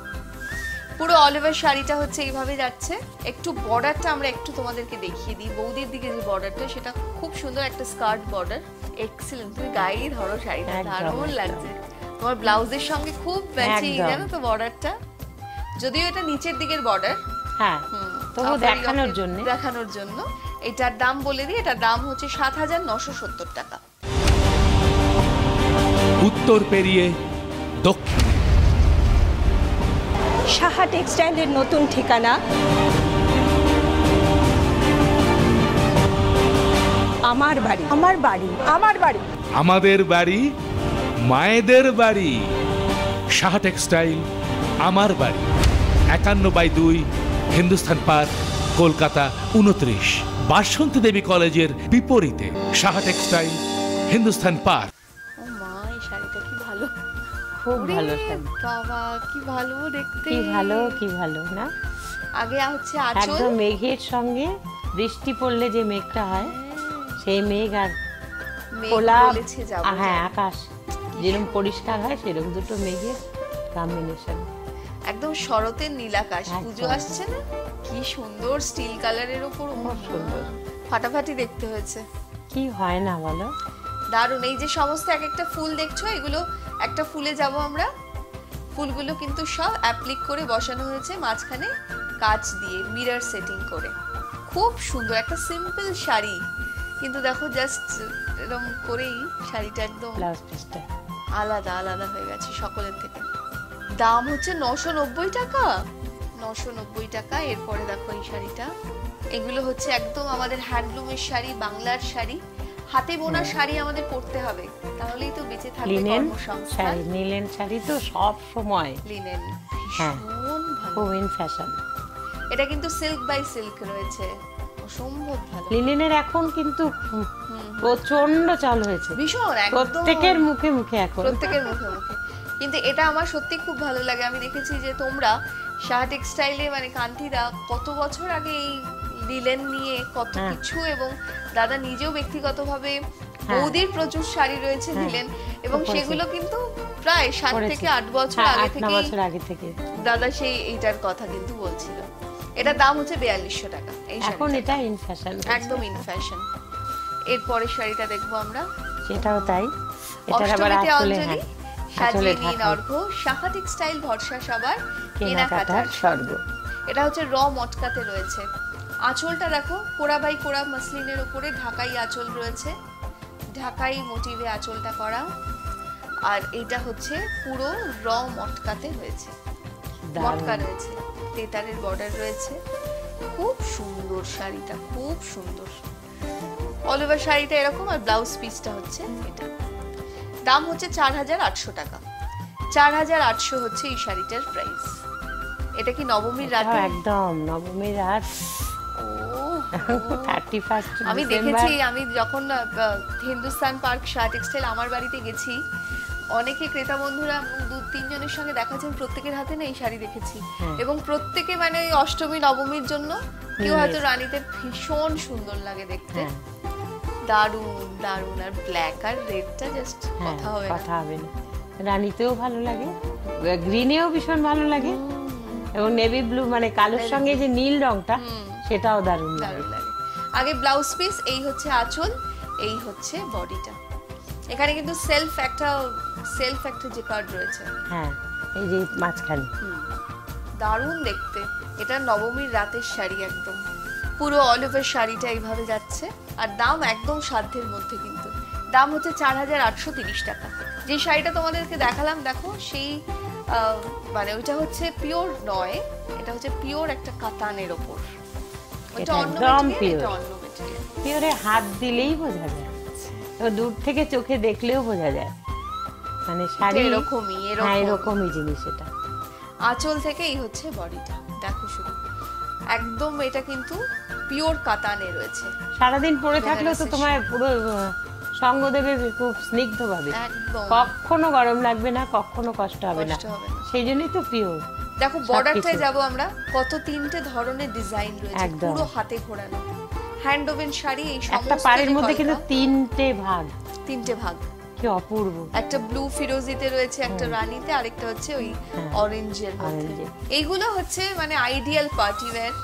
পুরো অল ওভার শাড়িটা হচ্ছে এইভাবে যাচ্ছে। একটু বর্ডারটা আমরা একটু তোমাদেরকে দেখিয়ে দিই, বৌদির দিকে যে বর্ডারটা সেটা খুব সুন্দর, একটা স্কার্ট বর্ডার, এক্সিলেন্ট। তুমি গায়ে ধরো শাড়িটা, দারুণ লাগছে, তোমার ব্লাউজের সঙ্গে খুব ম্যাচিং, জানো তো বর্ডারটা, যদিও এটা নিচের দিকের বর্ডার, হ্যাঁ তবু দেখানোর জন্য। এটার দাম বলে দিই, এটার দাম হচ্ছে ৭,৯৭০ টাকা। উত্তর পেরিয়ে দক্ষিণ, সাহা টেক্সটাইলের নতুন ঠিকানা আমার বাড়ি, আমার বাড়ি, আমার বাড়ি, আমাদের বাড়ি, মায়েদের বাড়ি। সাহা টেক্সটাইল আমার বাড়ি, ৫১/২ হিন্দুস্থান পার্ক, কলকাতা ২৯, বাসন্তী দেবী কলেজের বিপরীতে। Saha textile, Hindusthan park. ও মা, এই শাড়িটা কি ভালো, খুব ভালো শাড়ি বাবা, কি ভালো দেখতে, কি ভালো না। আগে হচ্ছে আঁচল, একদম মেঘের সঙ্গে বৃষ্টি পড়লে যে মেঘটা হয়, সেই মেঘ আর খোলা, হ্যাঁ আকাশ যেরকম পরিষ্কার হয়, সেরকম দুটো মেঘের কম্বিনেশন, একদম শরতের নীল আকাশ। পুজো আসছে না, কি সুন্দর স্টিল কালারের উপর, খুব সুন্দর, ফাটাফাটি দেখতে হয়েছে, কি হয় না বলো, দারুণ। এই যে সমস্ত এক একটা ফুল দেখছো, এগুলো একটা ফুলে যাব আমরা, ফুলগুলো কিন্তু সব অ্যাপ্লিক করে বসানো হয়েছে মাঝখানে কাঁচ দিয়ে, মিরর সেটিং করে, খুব সুন্দর একটা সিম্পল শাড়ি, কিন্তু দেখো জাস্ট এরকম করেই শাড়িটা একদম ব্লাউজ পিসটা আলাদা আলাদা হয়ে গেছে সকলের থেকে। দাম হচ্ছে ৯৯০ টাকা, ৯৯০ টাকা। এরপরে দেখো এই শাড়িটা, এগুলো হচ্ছে একদম আমাদের হ্যান্ডলুমের শাড়ি, বাংলার শাড়ি, হাতে বোনা শাড়ি আমাদের পরতে হবে, তাহলেই তো বেঁচে থাকবে কর্মসংস্থান। লিনেন শাড়ি তো সব সময়, লিনেন ভীষণ ভালো, খুব ইন ফ্যাশন। এটা কিন্তু সিল্ক বাই সিল্ক রয়েছে, অসম্ভব ভালো। লিনেনের এখন কিন্তু প্রচন্ড চাল হয়েছে, ভীষণ, প্রত্যেকের মুখে মুখে এখন, প্রত্যেকের মুখে মুখে। কিন্তু এটা আমার সত্যি খুব ভালো লাগে, আমি দেখেছি যে তোমরা সাহা টেক্সটাইলে, মানে কান্তিদা কত বছর আগে এই লিনেন নিয়ে কত কিছু, এবং দাদা নিজেও ব্যক্তিগতভাবে বৌদির প্রচুর শাড়ি রয়েছে দিলেন, এবং সেগুলো কিন্তু প্রায় 7 থেকে 8 বছর আগে থেকে দাদা সেই এইটার কথা কিন্তু বলছিল। এটা দাম হচ্ছে 4200 টাকা। এই এখন এটা ইন ফ্যাশন, একদম ইন ফ্যাশন। এরপরের শাড়িটা দেখবো আমরা, সেটাও তাই। এটার আবার অঞ্জলি সাজিয়ে নিন অর্ঘ, সাহা টেক্সটাইল ভরসা সবার কেনাকাটার স্বর্গ। এটা হচ্ছে র মটকাতে রয়েছে। আঁচলটা দেখো কোড়া বাই কোড়া মাসলিনের উপরে ঢাকাই আঁচল রয়েছে, ঢাকাই মোটিভে আঁচলটা করা। আর এটা হচ্ছে পুরো র মটকাতে হয়েছে, মটকা রয়েছে, তেতারের বর্ডার রয়েছে। খুব সুন্দর শাড়িটা, খুব সুন্দর। অল ওভার শাড়িটা এরকম, আর ব্লাউজ পিসটা হচ্ছে এটা। দাম হচ্ছে 4800 টাকা। 4800 হচ্ছে এই শাড়িটার প্রাইস। এটা কি নবমীর রাতে? একদম নবমীর রাত। আমি দেখেছি, আমি যখন হিন্দুস্তান পার্ক শাহ টেক্সটাইল আমার বাড়িতে গেছি, অনেকে ক্রেতা বন্ধুরা 2-3 জনের সঙ্গে দেখা যায়, প্রত্যেকের হাতে না এই শাড়ি দেখেছি, এবং প্রত্যেকে মানে অষ্টমী নবমীর জন্য কেউ হয়তো রানীতে ভীষণ সুন্দর লাগে দেখতে। দারুন দারুন। আর ব্ল্যাক আর রেডটা জাস্ট কথা হবে না। রানীতেও ভালো লাগে, গ্রিনেও ভীষণ ভালো লাগে, এবং নেভি ব্লু মানে কালোর সঙ্গে যে নীল রংটা সেটাও দারুন লাগে। আগে ব্লাউজ পিস, এই হচ্ছে আঁচল, এই হচ্ছে বডিটা। এখানে কিন্তু সেলফ একটা যে কার্ড রয়েছে, হ্যাঁ এই যে মাঝখানে, দারুন দেখতে। এটা নবমীর রাতের শাড়ি একদম, পুরো অল ওভার শাড়িটা এইভাবে যাচ্ছে। আর দাম একদম সাধ্যের মধ্যে, কিন্তু দাম হচ্ছে 4830 টাকা। যে শাড়িটা তোমাদেরকে দেখালাম দেখো, সেই মানে ওইটা হচ্ছে পিওর নয়, এটা হচ্ছে পিওর একটা কাতানের ওপর। ওইটা অন্য ম্যাটেরিয়াল, এটা অন্য ম্যাটেরিয়াল। পিওরে হাত দিলেই বোঝা যায়, তো দূর থেকে চোখে দেখলেও বোঝা যায়, মানে শাড়ি এরকমই জিনিস। এটা আঁচল থেকে এই হচ্ছে বডিটা, দেখো শুধু একদম এটা কিন্তু পিওর কাতানে রয়েছে। সারাদিন পরে থাকলেও তো তোমার পুরো সঙ্গ দেবে খুব স্নিগ্ধ ভাবে, কখনো গরম লাগবে না, কখনো কষ্ট হবে না, সেই জন্যই তো পিওর। দেখো বর্ডারটায় যাব আমরা, কত 3টে ধরনের ডিজাইন রয়েছে, পুরো হাতে ঘোরানো হ্যান্ড ওভেন শাড়ি। এই একটা পাড়ের মধ্যে কিন্তু 3টে ভাগ, কি অপূর্ব। একটা ব্লু ফিরোজিতে রয়েছে, একটা রানীতে, আরেকটা হচ্ছে ওই অরেঞ্জের মধ্যে। এইগুলো হচ্ছে মানে আইডিয়াল পার্টি ওয়্যার,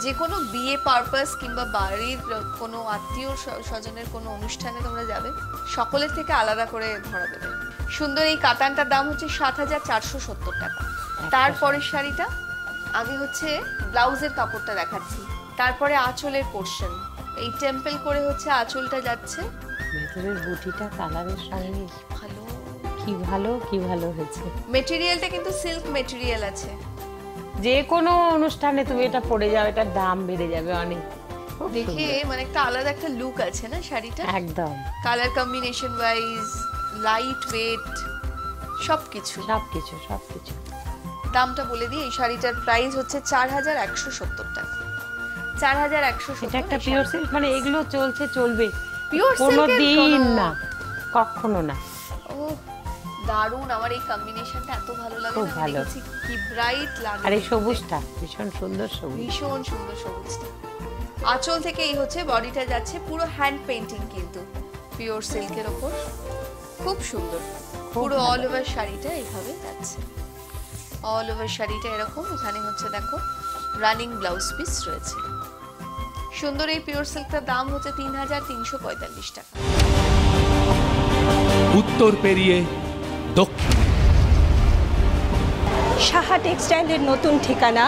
যে কোনো বিয়ে পারপাস কিংবা বাড়ির কোনো আত্মীয় স্বজনের কোনো অনুষ্ঠানে তোমরা যাবে, সকলের থেকে আলাদা করে ধরা দেবে। সুন্দর এই কাতানটার দাম হচ্ছে 7470 টাকা। তারপরের শাড়িটা, আগে হচ্ছে ব্লাউজের কাপড়টা দেখাচ্ছি, তারপরে আঁচলের পোরশন। এই টেম্পল করে হচ্ছে আঁচলটা যাচ্ছে, ভেতরের বুটিটা কালারের সঙ্গে কি ভালো হয়েছে। মেটেরিয়ালটা কিন্তু সিল্ক মেটেরিয়াল আছে। যে কোনো অনুষ্ঠানে তুমি এটা পরে যাও, এটার দাম বেড়ে যাবে অনেক। দেখে মানে একটা আলাদা একটা লুক আছে না শাড়িটা, একদম colour combination wise, light weight, সবকিছু। দামটা বলে দিই, এই শাড়িটার প্রাইস হচ্ছে 4170 টাকা। 4170। এটা একটা পিওর সিল্ক, মানে এগুলো চলবে পিওর কোনোদিন না, কখনো না। ও দারুণ, আমার এই কম্বিনেশনটা এত ভালো লাগে, খুব ভালো, কি ব্রাইট লাগে। আর এই সবুজটা ভীষণ সুন্দর সবুজটা। আঁচল থেকে এই হচ্ছে বডিটা যাচ্ছে, পুরো হ্যান্ড পেইন্টিং কিন্তু পিওর সিল্কের ওপর, খুব সুন্দর। পুরো অল ওভার শাড়িটা এইভাবে যাচ্ছে, অল ওভার শাড়িটা এরকম। এখানে হচ্ছে দেখো রানিং ব্লাউজ পিস রয়েছে। সুন্দর এই পিওর সিল্কটার দাম হচ্ছে 3345 টাকা। উত্তর পেরিয়ে দক্ষিণে, সাহা টেক্সটাইলের নতুন ঠিকানা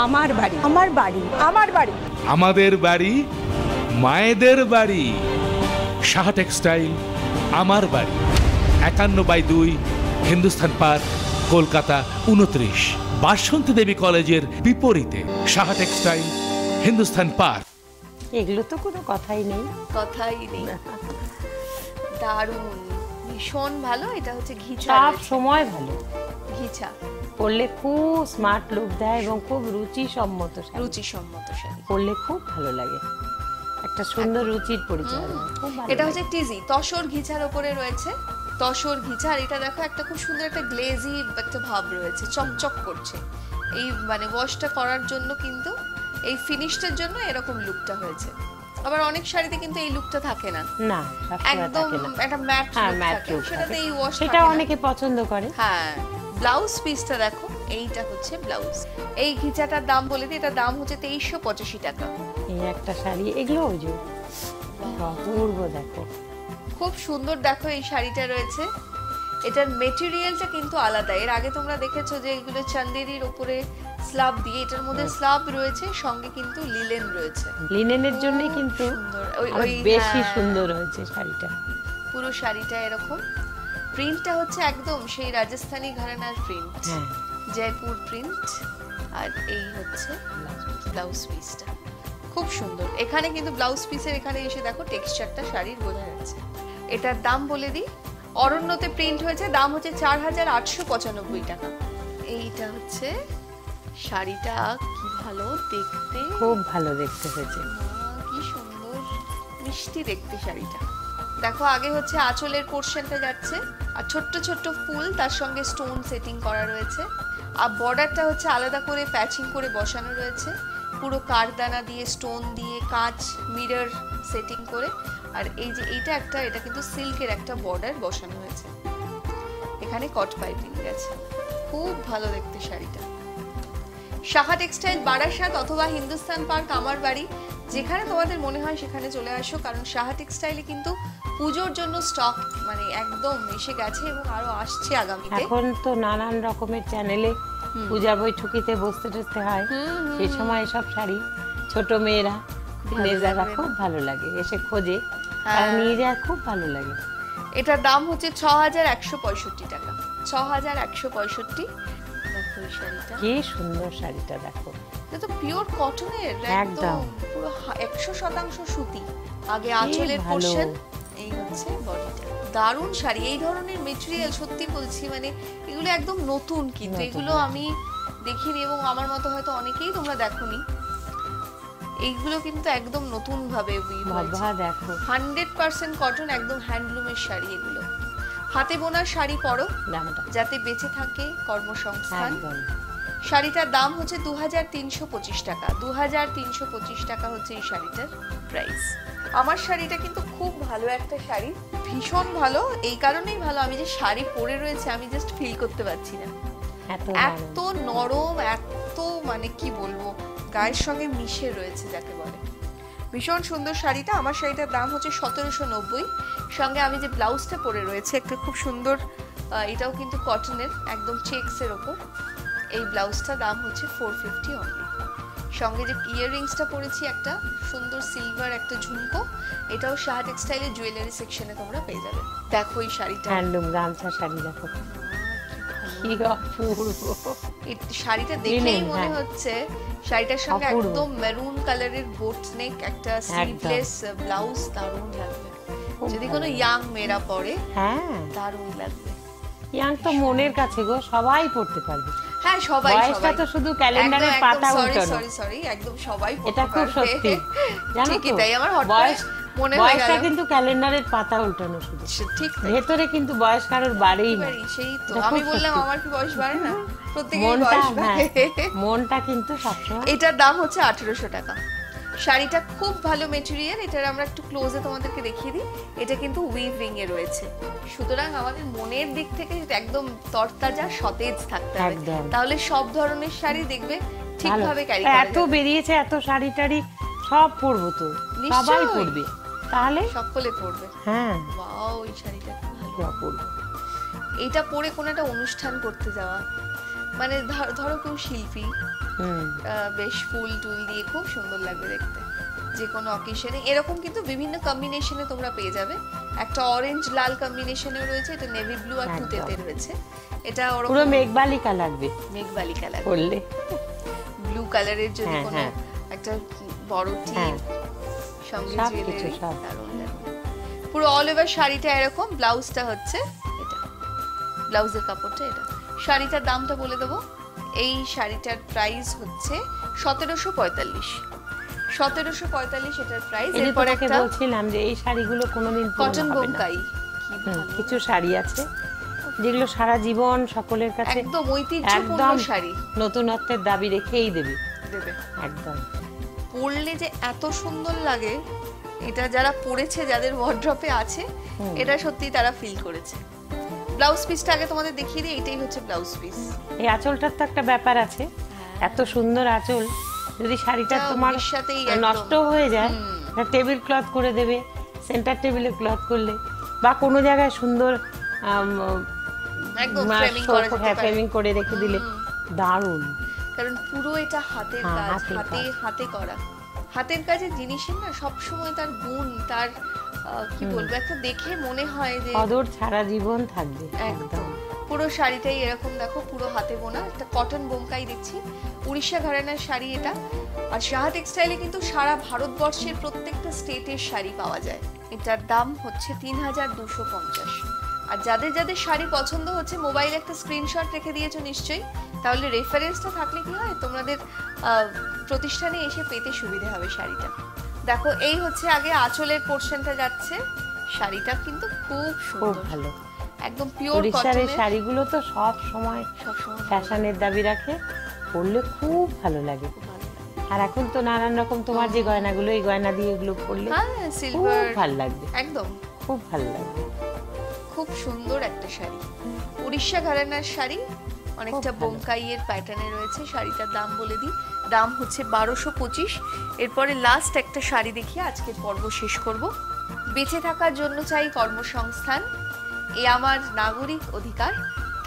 আমার বাড়ি। আমাদের বাড়ি, মায়েদের বাড়ি। সাহা টেক্সটাইল আমার বাড়ি, 51/2 হিন্দুস্তান পার্ক, কলকাতা 29। বাসন্তী দেবী কলেজের বিপরীতে সাহা টেক্সটাইল, হিন্দুস্তান পার্ক। এগুলো তো কোনো কথাই নেই। দারুণ, ভীষণ ভালো। এটা হচ্ছে ঘিচা, সব সময় ভালো। ঘিচা পরলে খুব স্মার্ট লুক দেয় এবং খুব রুচিসম্মত শাড়ি পরলে খুব ভালো লাগে, একটা সুন্দর রুচির পরিচয়। এটা হচ্ছে টিজি তসর ঘিচার উপরে রয়েছে, তসর ঘিচা। আর এটা দেখো একটা খুব সুন্দর একটা গ্লেজি একটা ভাব রয়েছে, চকচক করছে। এই মানে ওয়াশটা করার জন্য কিন্তু এই ফিনিশটার জন্য এরকম লুকটা হয়েছে। আবার অনেক শাড়িতে কিন্তু এই লুকটা থাকে না, না একদম একটা ম্যাট লুক থাকে, সেটাতে এই ওয়াশ সেটা অনেকে পছন্দ করে। হ্যাঁ, ব্লাউজ পিসটা দেখো, এইটা হচ্ছে ব্লাউজ। এই ঘিচাটার দাম বলে দিই, এটার দাম হচ্ছে 2385 টাকা। এই একটা শাড়ি, এগুলো ওই যে অপূর্ব, দেখো খুব সুন্দর। দেখো এই শাড়িটা রয়েছে, এটার মেটেরিয়ালটা কিন্তু আলাদা। এর আগে তোমরা দেখেছো যে এগুলো চান্দেরির উপরে স্ল্যাব দিয়ে, এটার মধ্যে স্ল্যাব রয়েছে, সঙ্গে কিন্তু লিলেন রয়েছে। লিনেনের জন্যই কিন্তু বেশি সুন্দর হয়েছে শাড়িটা। পুরো শাড়িটা এরকম, প্রিন্টটা হচ্ছে একদম সেই রাজস্থানী ঘরানার প্রিন্ট, জয়পুর প্রিন্ট। আর এই হচ্ছে ব্লাউজ পিসটা, খুব সুন্দর। এখানে কিন্তু ব্লাউজ পিসের এখানে এসে দেখো টেক্সচারটা শাড়ির বোঝা যাচ্ছে। এটার দাম বলে দিই, অরণ্যতে প্রিন্ট হয়েছে, দাম হচ্ছে 4895 টাকা। এইটা হচ্ছে শাড়িটা, কি ভালো দেখতে, খুব ভালো দেখতে হয়েছে, কি সুন্দর মিষ্টি দেখতে শাড়িটা। দেখো আগে হচ্ছে আঁচলের পোর্শনটা যাচ্ছে, আর ছোট্ট ছোট্ট ফুল, তার সঙ্গে স্টোন সেটিং করা রয়েছে, আর বর্ডারটা হচ্ছে আলাদা করে প্যাচিং করে বসানো রয়েছে, পুরো কারদানা দিয়ে, স্টোন দিয়ে, কাঁচ, মিরর সেটিং করে। আর এই যে এইটা একটা, এটা কিন্তু সিল্কের একটা বর্ডার বসানো হয়েছে, এখানে কট পাইপিং গেছে, খুব ভালো দেখতে শাড়িটা। সাহা টেক্সটাইল, বারাসাত অথবা হিন্দুস্তান পার্ক, আমার বাড়ি, যেখানে তোমাদের মনে হয় সেখানে চলে আসো, কারণ সাহা টেক্সটাইলে কিন্তু পুজোর জন্য স্টক মানে একদম এসে গেছে এবং আরো আসছে আগামীতে। এখন তো নানান রকমের চ্যানেলে পূজার বৈঠকিতে বসতে টসতে হয়, সেই সময় এসব শাড়ি ছোট মেয়েরা যারা খুব ভালো লাগে, এসে খোঁজে, আর নিয়ে যায়, খুব ভালো লাগে। এটার দাম হচ্ছে 6165 টাকা, 6165। দেখো এই শাড়িটা, কি সুন্দর শাড়িটা, দেখো এটা তো পিওর কটনের, একদম পুরো 100% সুতি। আগে আঁচলের পোরশন, এই হচ্ছে বডিটা। দারুণ শাড়ি, এই ধরনের মেটেরিয়াল সত্যি বলছি মানে এগুলো একদম নতুন, কিন্তু এগুলো আমি দেখিনি এবং আমার মতো হয়তো অনেকেই তোমরা দেখোনি। এইগুলো কিন্তু একদম নতুন ভাবে দেখো, 100% কটন, একদম হ্যান্ডলুমের শাড়ি এগুলো। হাতে বোনার শাড়ি পরো যাতে বেঁচে থাকে কর্মসংস্থান। শাড়িটার দাম হচ্ছে 2325 টাকা, 2325 টাকা হচ্ছে এই শাড়িটার প্রাইস। আমার শাড়িটা কিন্তু খুব ভালো একটা শাড়ি, ভীষণ ভালো। এই কারণেই ভালো, আমি যে শাড়ি পরে রয়েছে আমি জাস্ট ফিল করতে পারছি না, এত নরম, এত মানে কি বলবো, গায়ের সঙ্গে মিশে রয়েছে যাকে বলে। ভীষণ সুন্দর শাড়িটা। আমার শাড়িটার দাম হচ্ছে 1790, সঙ্গে আমি যে ব্লাউজটা পরে রয়েছে একটা খুব সুন্দর, এটাও কিন্তু কটনের, একদম চেক্সের ওপর। এই ব্লাউজটার দাম হচ্ছে 450 অনলি। সঙ্গে যে ইয়াররিংসটা পরেছি একটা সুন্দর সিলভার একটা ঝুমকো, এটাও সাহা টেক্সটাইলের জুয়েলারি সেকশনে তোমরা পেয়ে যাবে। দেখো এই শাড়িটা, হ্যান্ডলুম গামছা শাড়ি, দেখো কি অপূর্ব। এই শাড়িটা দেখলেই মনে হচ্ছে শাড়িটার সঙ্গে একদম মেরুন কালারের বোট নেক একটা স্লিভলেস ব্লাউজ, দারুণ লাগবে। যদি কোনো ইয়াং মেয়েরা পরে, হ্যাঁ দারুণ লাগবে। ইয়াং তো মনের কাছে গো, সবাই পড়তে পারবে। হ্যাঁ সবাই, বয়সটা তো শুধু ক্যালেন্ডারের পাতা উল্টানো। সরি একদম সবাই পড়তে পারবে, এটা খুব সত্যি, জানো তো? তাই আমার বয়স মনে হয় বয়সটা কিন্তু ক্যালেন্ডারের পাতা উল্টানো শুধু, ঠিক ভেতরে কিন্তু বয়স কারোর বাড়েই না। সেই তো আমি বললাম আমার কি বয়স বাড়ে না, প্রত্যেকেরই বয়স বাড়ে, মনটা কিন্তু সবসময়। এটার দাম হচ্ছে 1800 টাকা। শাড়িটা খুব ভালো মেটেরিয়াল, এটার আমরা একটু ক্লোজে তোমাদেরকে দেখিয়ে দিই। এটা কিন্তু উইভিং এ রয়েছে, সুতরাং আমাদের মনের দিক থেকে একদম তরতাজা সতেজ থাকতে হবে, তাহলে সব ধরনের শাড়ি দেখবে ঠিকভাবে ক্যারি করা যাবে। এত বেরিয়েছে, এত শাড়ি টাড়ি সব পরবো তো, সবাই পরবে, তাহলে সকলে পরবে। হ্যাঁ ওয়াও, এই শাড়িটা ভালো পরবে। এটা পরে কোনো একটা অনুষ্ঠান করতে যাওয়া, মানে ধরো কেউ শিল্পী, বেশ ফুল টুল দিয়ে খুব সুন্দর লাগবে দেখতে যে কোনো অকেশনে। এরকম কিন্তু বিভিন্ন কম্বিনেশনে তোমরা পেয়ে যাবে। একটা অরেঞ্জ লাল কম্বিনেশনেও রয়েছে, এটা নেভি ব্লু আর তুতেতে রয়েছে। এটা পুরো মেঘবালিকা লাগবে, মেঘবালিকা লাগবে পরলে। ব্লু কালারের যদি কোনো একটা বড় টিপ সঙ্গে জুয়েলারি, দারুণ লাগবে। পুরো অল ওভার শাড়িটা এরকম, ব্লাউজটা হচ্ছে এটা, ব্লাউজের কাপড়টা এটা। শাড়িটার দামটা বলে দেবো, এই শাড়িটার প্রাইস হচ্ছে 1745। 1745 এটার প্রাইস। এরপর একটা বলছিলাম যে এই শাড়িগুলো কোনোদিন কটন বোমকাই, কিছু শাড়ি আছে যেগুলো সারা জীবন সকলের কাছে একদম ঐতিহ্যপূর্ণ শাড়ি, নতুনত্বের দাবি রেখেই দেবে। দেবে একদম। পরলে যে এত সুন্দর লাগে, এটা যারা পরেছে, যাদের ওয়ার্ড্রপে আছে, এটা সত্যি তারা ফিল করেছে। ব্লাউজ পিসটা আগে তোমাদের দেখিয়ে দিই, এটাই হচ্ছে ব্লাউজ পিস। এই আঁচলটার তো একটা ব্যাপার আছে, এত সুন্দর আঁচল, যদি শাড়িটা তোমার নষ্ট হয়ে যায়, টেবিল ক্লথ করে দেবে, সেন্টার টেবিলে ক্লথ করলে, বা কোনো জায়গায় সুন্দর একদম ফ্রেমিং করে রেখে দিলে দারুণ। কারণ পুরো এটা হাতের কাজ, হাতে করা। হাতের কাজের জিনিসের না সবসময় তার গুণ, তার কি বলবো, একটা দেখে মনে হয় যে কদর সারা জীবন থাকবে। একদম। পুরো শাড়িটাই এরকম দেখো, পুরো হাতে বোনা, একটা কটন বোমকাই দেখছি, উড়িষ্যা ঘরানার শাড়ি এটা। আর সাহা টেক্সটাইলে কিন্তু সারা ভারতবর্ষের প্রত্যেকটা স্টেটের শাড়ি পাওয়া যায়। এটার দাম হচ্ছে ৩,২৫০। আর যাদের যাদের শাড়ি পছন্দ হচ্ছে, মোবাইলে একটা স্ক্রিনশট রেখে দিয়েছো নিশ্চয়ই, তাহলে রেফারেন্সটা থাকলে কি হয়, তোমাদের প্রতিষ্ঠানে এসে পেতে সুবিধা হবে শাড়িটা। দেখো, এই হচ্ছে আগে আঁচলের পোরশনটা যাচ্ছে। শাড়িটা কিন্তু খুব সুন্দর, ভালো, একদম পিওর কটনের। শাড়িগুলো তো সব সময় ফ্যাশনের দাবি রাখে, পরলে খুব ভালো লাগে। আর এখন তো নানান রকম তোমার যে গয়নাগুলো, এই গয়না দিয়ে এগুলো পরলে সিলভার ভালো লাগবে, একদম খুব ভালো লাগবে। খুব সুন্দর একটা শাড়ি, উড়িষ্যা ঘরানার শাড়ি, অনেকটা বোমকাইয়ের প্যাটার্নে রয়েছে। শাড়িটার দাম বলে দিই, দাম হচ্ছে ১২২৫। এরপরে লাস্ট একটা শাড়ি দেখিয়ে আজকের পর্ব শেষ করব। বেঁচে থাকার জন্য চাই কর্মসংস্থান, এ আমার নাগরিক অধিকার,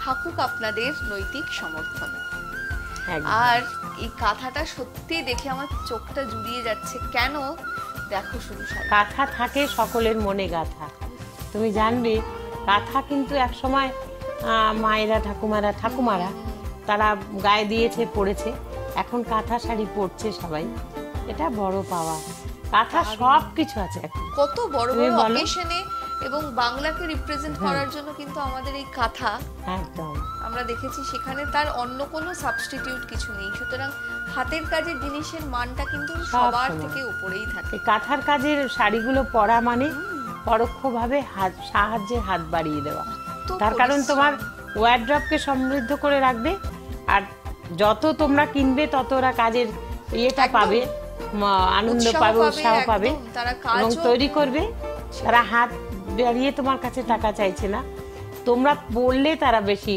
থাকুক আপনাদের নৈতিক সমর্থন। আর এই কাঁথাটা সত্যি দেখে আমার চোখটা জুড়িয়ে যাচ্ছে। কেন? দেখো শুধু কাঁথা থাকে সকলের মনে গাথা। তুমি জানবে, কাঁথা কিন্তু একসময় মায়েরা, ঠাকুমারা তারা গায়ে দিয়েছে, পড়েছে। এখন কাঁথা শাড়ি পরছে সবাই, এটা বড় পাওয়া। কাঁথা সব কিছু আছে এখন, কত বড় বড় অকেশনে, এবং বাংলাকে রিপ্রেজেন্ট করার জন্য কিন্তু আমাদের এই কাঁথা, একদম আমরা দেখেছি সেখানে তার অন্য কোনো সাবস্টিটিউট কিছু নেই। সুতরাং হাতের কাজের জিনিসের মানটা কিন্তু সবার থেকে উপরেই থাকে। কাঁথার কাজের শাড়িগুলো পরা মানে পরোক্ষভাবে সাহায্যের হাত বাড়িয়ে দেওয়া। তার কারণ তোমার ওয়ার্ড্রপকে সমৃদ্ধ করে রাখবে, আর যত তোমরা কিনবে তত ওরা কাজের ইয়েটা পাবে, আনন্দ পাবে, উৎসাহ পাবে, এবং তৈরি করবে। তারা হাত বাড়িয়ে তোমার কাছে টাকা চাইছে না, তোমরা বললে তারা বেশি